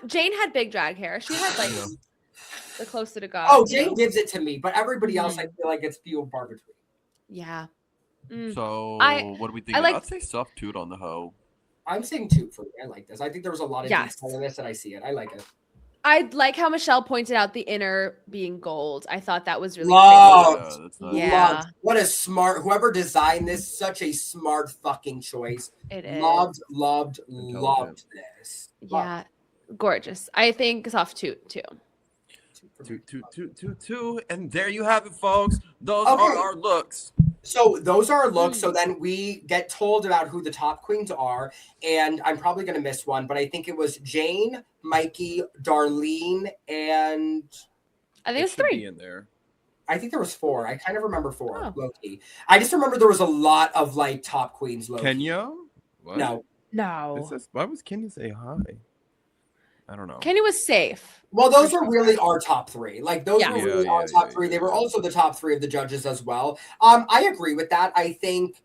Jane had big drag hair. She had like the closer to God. Oh, Jane gives it to me, but everybody else, I feel like it's few and far between. Yeah. So what do we think? I'd say soft toot on the hoe. I'm saying toot for me. I like this. I think there was a lot of detail in this, and I see it. I like it. I like how Michelle pointed out the inner being gold. I thought that was really pretty. Yeah. What a smart, whoever designed this, such a smart fucking choice. It is. Loved this. Yeah. Gorgeous. I think soft toot too. Toot. And there you have it, folks. Those are our looks. So those are our looks. So then we get told about who the top queens are. And I'm probably going to miss one, but I think it was Jane, Mikey, Darlene, and I think it's 3 in there. I think there was 4. I kind of remember 4. Low-key. I just remember there was a lot of like top queens. Low-key. Kenya? What? No. Why was Kenya say hi? I don't know. Kenya was safe. Well, those were really our top 3. Like those were really our top 3. They were also the top 3 of the judges as well. I agree with that. I think.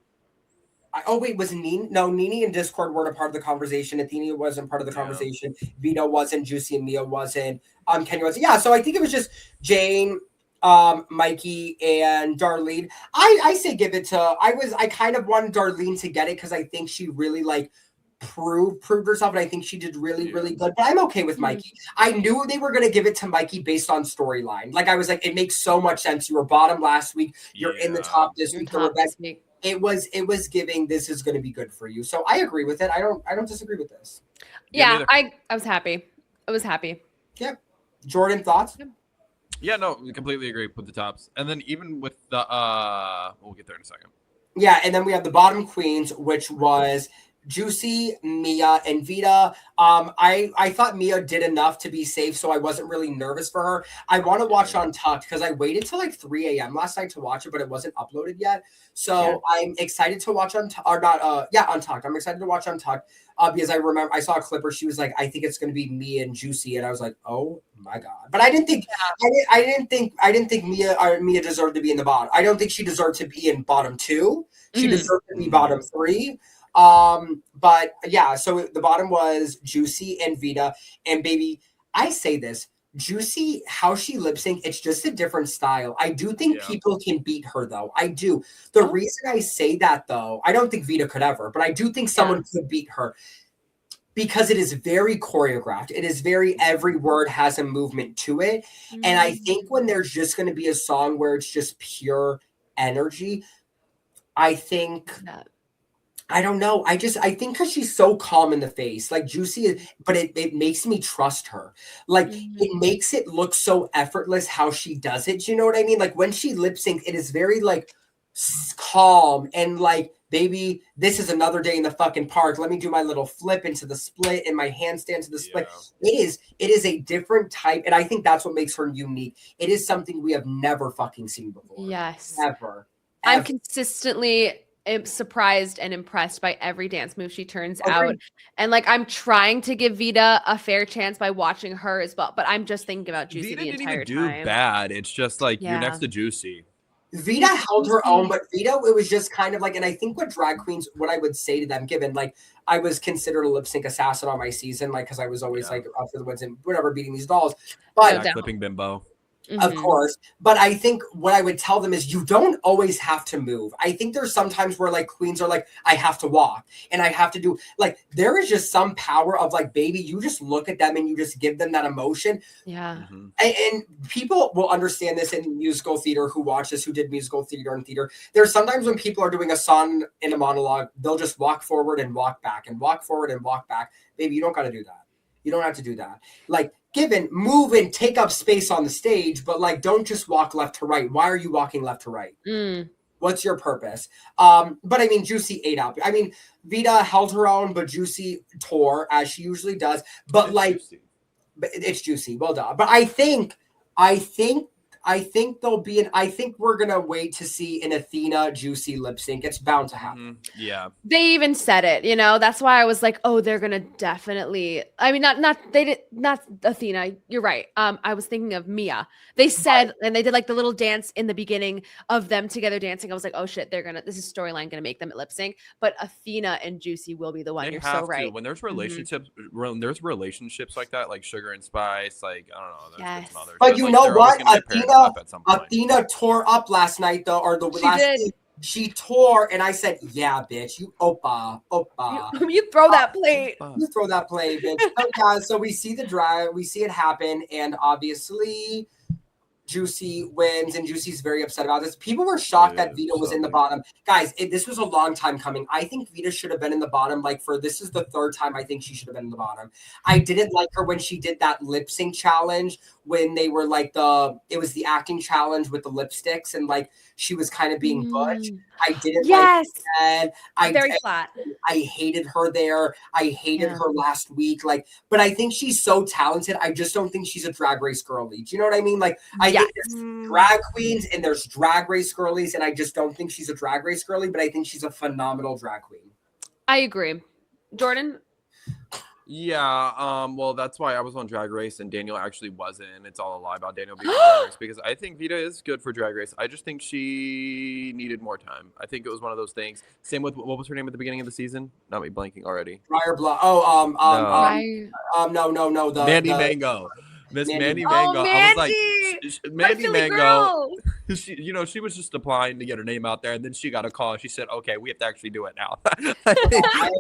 Was Nene? No, Nene and Discord weren't a part of the conversation. Athena wasn't part of the conversation. Vito wasn't. Juicy and Mia wasn't. Kenya wasn't. Yeah, so I think it was just Jane, Mikey, and Darlene. I say give it to. I kind of wanted Darlene to get it because I think she really like proved herself, and I think she did really good. But I'm okay with Mikey. I knew they were going to give it to Mikey based on storyline. Like I was like, it makes so much sense. You were bottom last week. You're in the top this week. It was giving. This is going to be good for you. So I agree with it. I don't disagree with this. Yeah, I was happy. Yep. Jordan, thoughts? Yeah, no, we completely agree with the tops. And then even with the we'll get there in a second. Yeah, and then we have the bottom queens, which was Juicy, Mia, and Vita. I thought Mia did enough to be safe, so I wasn't really nervous for her. I want to watch Untucked because I waited till like 3 a.m. last night to watch it, but it wasn't uploaded yet. So I'm excited to watch Untucked. I'm excited to watch Untucked because I remember I saw a clip where she was like, I think it's going to be me and Juicy, and I was like, oh my god. But I didn't think I didn't think Mia deserved to be in the bottom. I don't think she deserved to be in bottom 2. She deserved to be bottom 3. But yeah, so the bottom was Juicy and Vita, and baby, I say this, Juicy, how she lip sync, it's just a different style. I do think people can beat her though. I do. The reason I say that though, I don't think Vita could ever, but I do think someone could beat her because it is very choreographed. It is very, every word has a movement to it. And I think when there's just going to be a song where it's just pure energy, I think I don't know. I think because she's so calm in the face, like Juicy is, but it makes me trust her. Like it makes it look so effortless how she does it. You know what I mean? Like when she lip syncs, it is very like calm and like, baby, this is another day in the fucking park. Let me do my little flip into the split and my handstand to the split. It is a different type. And I think that's what makes her unique. It is something we have never fucking seen before. Yes. Ever. I'm consistently surprised and impressed by every dance move she turns out. And like, I'm trying to give Vita a fair chance by watching her as well. But I'm just thinking about Juicy the entire time. Vita didn't even do bad. It's just like you're next to Juicy. Vita held her own, but Vita, it was just kind of like, and I think what drag queens, what I would say to them, given like I was considered a lip sync assassin on my season, like because I was always like up for the wins and whatever, beating these dolls. But clipping bimbo. Of course. But I think what I would tell them is you don't always have to move. I think there's sometimes where like queens are like, I have to walk and I have to do like, there is just some power of like, baby, you just look at them and you just give them that emotion. Yeah. And people will understand this in musical theater who watch this, who did musical theater and theater. There's sometimes when people are doing a song in a monologue, they'll just walk forward and walk back and walk forward and walk back. Baby, you don't got to do that. You don't have to do that. Like, move and take up space on the stage, but like, don't just walk left to right. Why are you walking left to right? What's your purpose? But I mean, Juicy ate up. I mean, Vita held her own, but Juicy tore as she usually does. But it's Juicy. Well done. But I think I think I think we're gonna wait to see an Athena Juicy lip sync. It's bound to happen. Yeah. They even said it, you know. That's why I was like, oh, they're gonna definitely. I mean, not Athena. You're right. I was thinking of Mia. They said, and they did like the little dance in the beginning of them together dancing. I was like, oh shit, this is storyline gonna make them lip sync. But Athena and Juicy will be the one. They You're have so right. When there's relationships like that, like Sugar and Spice, like I don't know. Yes. Some others, But you know what? Athena tore up last night though, or she tore, and I said, "Yeah, bitch, you oppa." You throw that plate. You throw that plate, bitch. So, yeah, so we see the drag, we see it happen, and obviously Juicy wins, and Juicy's very upset about this. People were shocked that Vita was in the bottom. Guys, this was a long time coming. I think Vita should have been in the bottom. This is the third time I think she should have been in the bottom. I didn't like her when she did that lip sync challenge when they were like it was the acting challenge with the lipsticks, and like she was kind of being butch. I didn't like that. Very flat. I hated her there. I hated her last week. But I think she's so talented. I just don't think she's a Drag Race girly. Do you know what I mean? I think there's drag queens and there's Drag Race girlies, and I just don't think she's a Drag Race girly, but I think she's a phenomenal drag queen. I agree. Jordan? Yeah, well, that's why I was on Drag Race and Daniel actually wasn't. It's all a lie about Daniel being on Drag Race because I think Vita is good for Drag Race. I just think she needed more time. I think it was one of those things. Same with, what was her name at the beginning of the season? Not me blanking already. Briar Blood. No. Mandy Mango. Miss Mandy Mango. Oh, I was like, Mandy Mango. Girl. She was just applying to get her name out there, and then she got a call. She said, "Okay, we have to actually do it now." I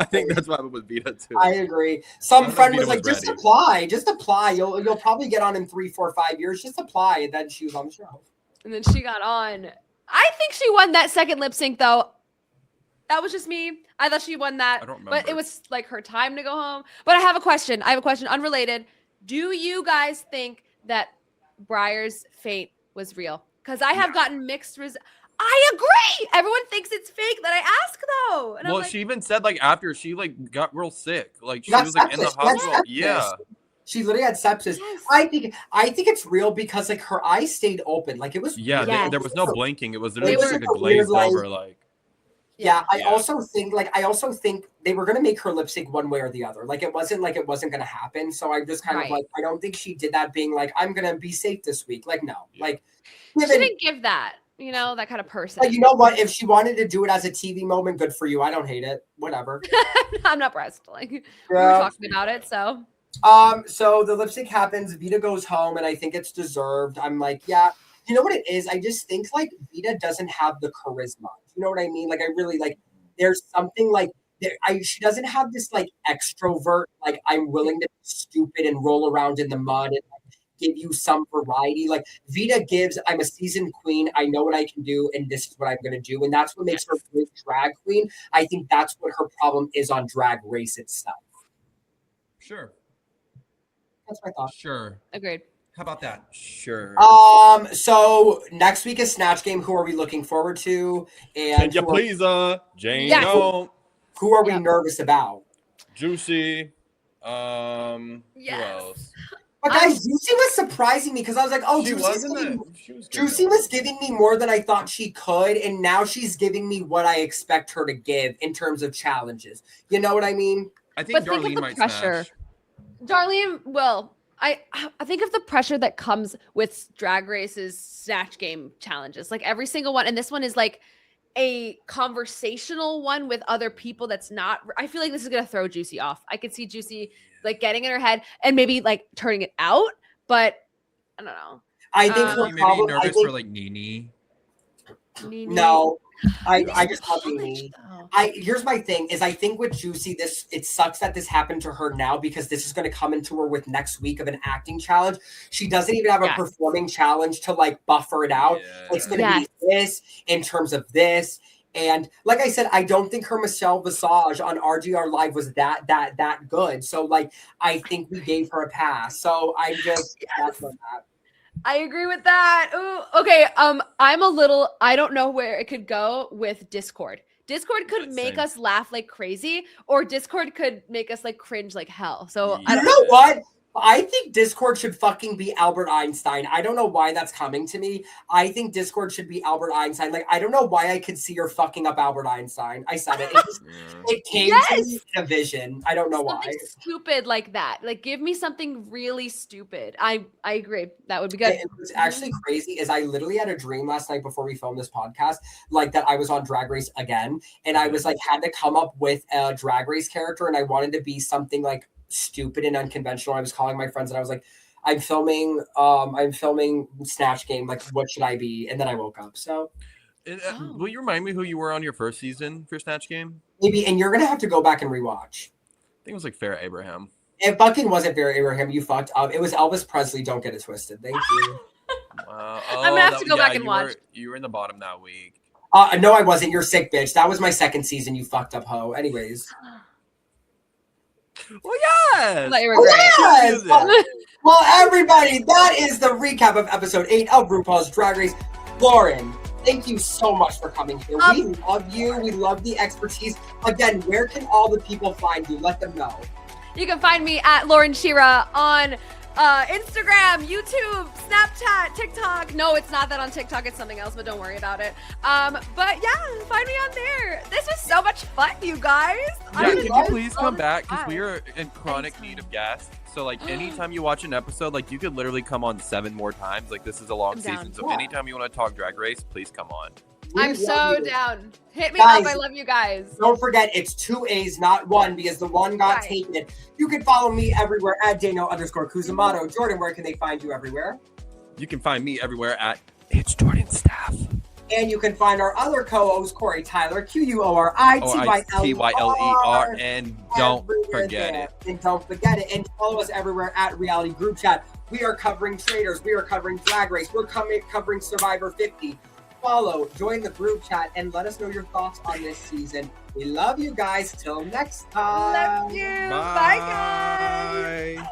think that's why it was Vita too. I agree. Some friend was like, "Just apply, just apply. You'll probably get on in 3, 4, 5 years. Just apply." And then she was on the show. And then she got on. I think she won that second lip sync though. That was just me. I thought she won that, I don't remember. But it was like her time to go home. But I have a question. Unrelated. Do you guys think that Briar's fate was real? Because I have gotten mixed I agree. Everyone thinks it's fake that I ask though. And well, like, she even said after she got real sick, she was in the hospital. Yeah. She literally had sepsis. Yes. I think it's real because her eyes stayed open. It was there was no blinking. It was literally just a glazed over Yeah, I also think they were gonna make her lip sync one way or the other. It wasn't gonna happen. So I just kind of I don't think she did that being I'm gonna be safe this week. No. She didn't give that, that kind of person. You know what? If she wanted to do it as a TV moment, good for you. I don't hate it. Whatever. I'm not pressed. We were talking about it, so. So the lip sync happens, Vita goes home, and I think it's deserved. I'm yeah. You know what it is? I just think Vita doesn't have the charisma. You know what I mean? I really there's something she doesn't have this extrovert, I'm willing to be stupid and roll around in the mud and give you some variety. Vita gives, I'm a seasoned queen. I know what I can do, and this is what I'm going to do. And that's what makes her a great drag queen. I think that's what her problem is on Drag Race itself. Sure. That's my thought. Sure. Agreed. How about that? Sure. So next week is Snatch Game. Who are we looking forward to? And can you please, Jane? Yes. Who are we nervous about? Juicy. Who else? But guys, Juicy was surprising me because I was like, oh, Juicy was giving me more than I thought she could, and now she's giving me what I expect her to give in terms of challenges. You know what I mean? I think Darlene might smash. Darlene will. I think of the pressure that comes with Drag Race's Snatch Game challenges. Every single one. And this one is a conversational one with other people that's not. I feel like this is going to throw Juicy off. I could see Juicy getting in her head and maybe turning it out. But I don't know. I think her maybe nervous for Nene. No. I just love Nene. Here's my thing is I think with Juicy, it sucks that this happened to her now because this is going to come into her with next week of an acting challenge. She doesn't even have a performing challenge to buffer it out. Yeah. It's going to be this in terms of this. And like I said, I don't think her Michelle Visage on RGR Live was that good. So I think we gave her a pass. So I just that's what that. I agree with that. Ooh, okay. I don't know where it could go with Discord. Discord could make us laugh like crazy, or Discord could make us cringe like hell. So you know what? I think Discord should fucking be Albert Einstein. I don't know why that's coming to me. I think Discord should be Albert Einstein. Like, I don't know why I could see her fucking up Albert Einstein. I said it. It came to me in a vision. I don't know something why. Stupid like that. Like, give me something really stupid. I agree. That would be good. And what's actually crazy is I literally had a dream last night before we filmed this podcast, like that I was on Drag Race again. And I was like, had to come up with a Drag Race character. And I wanted to be something like stupid and unconventional. I was calling my friends and I was like, I'm filming Snatch Game. Like, what should I be? And then I woke up. So will you remind me who you were on your first season for Snatch Game? Maybe, and you're gonna have to go back and rewatch. I think it was like Farrah Abraham. It fucking wasn't Farrah Abraham. You fucked up. It was Elvis Presley. Don't get it twisted. Thank you. Wow. I'm gonna have to go back and watch. You were in the bottom that week. No, I wasn't. You're sick, bitch. That was my second season. You fucked up, hoe. Anyways. Well, yes. Yes. Well, everybody, that is the recap of episode 8 of RuPaul's Drag Race. Lauren, thank you so much for coming here. We love you. We love the expertise. Again, where can all the people find you? Let them know. You can find me at Lauren Shira on Instagram, YouTube, Snapchat, TikTok. No, it's not that on TikTok. It's something else, but don't worry about it. But yeah, find me on there. This was so much fun, you guys. Yeah, can you please come back? Because we are in chronic need of guests. So like anytime you watch an episode, like you could literally come on 7 more times. Like this is a long season. So anytime you want to talk Drag Race, please come on. I'm so down. Hit me up. I love you guys. Don't forget, it's 2 A's, not 1, because the 1 got taken. You can follow me everywhere at Dano_Kuzumato. Jordan, where can they find you everywhere? You can find me everywhere at It's Jordan Staff. And you can find our other co-host, Corey Tyler, QUORITYLER. And don't forget it. And don't forget it. And follow us everywhere at Reality Group Chat. We are covering Traders. We are covering Drag Race. We're covering Survivor 50. Follow, join the group chat, and let us know your thoughts on this season. We love you guys. Till next time. Love you. Bye guys.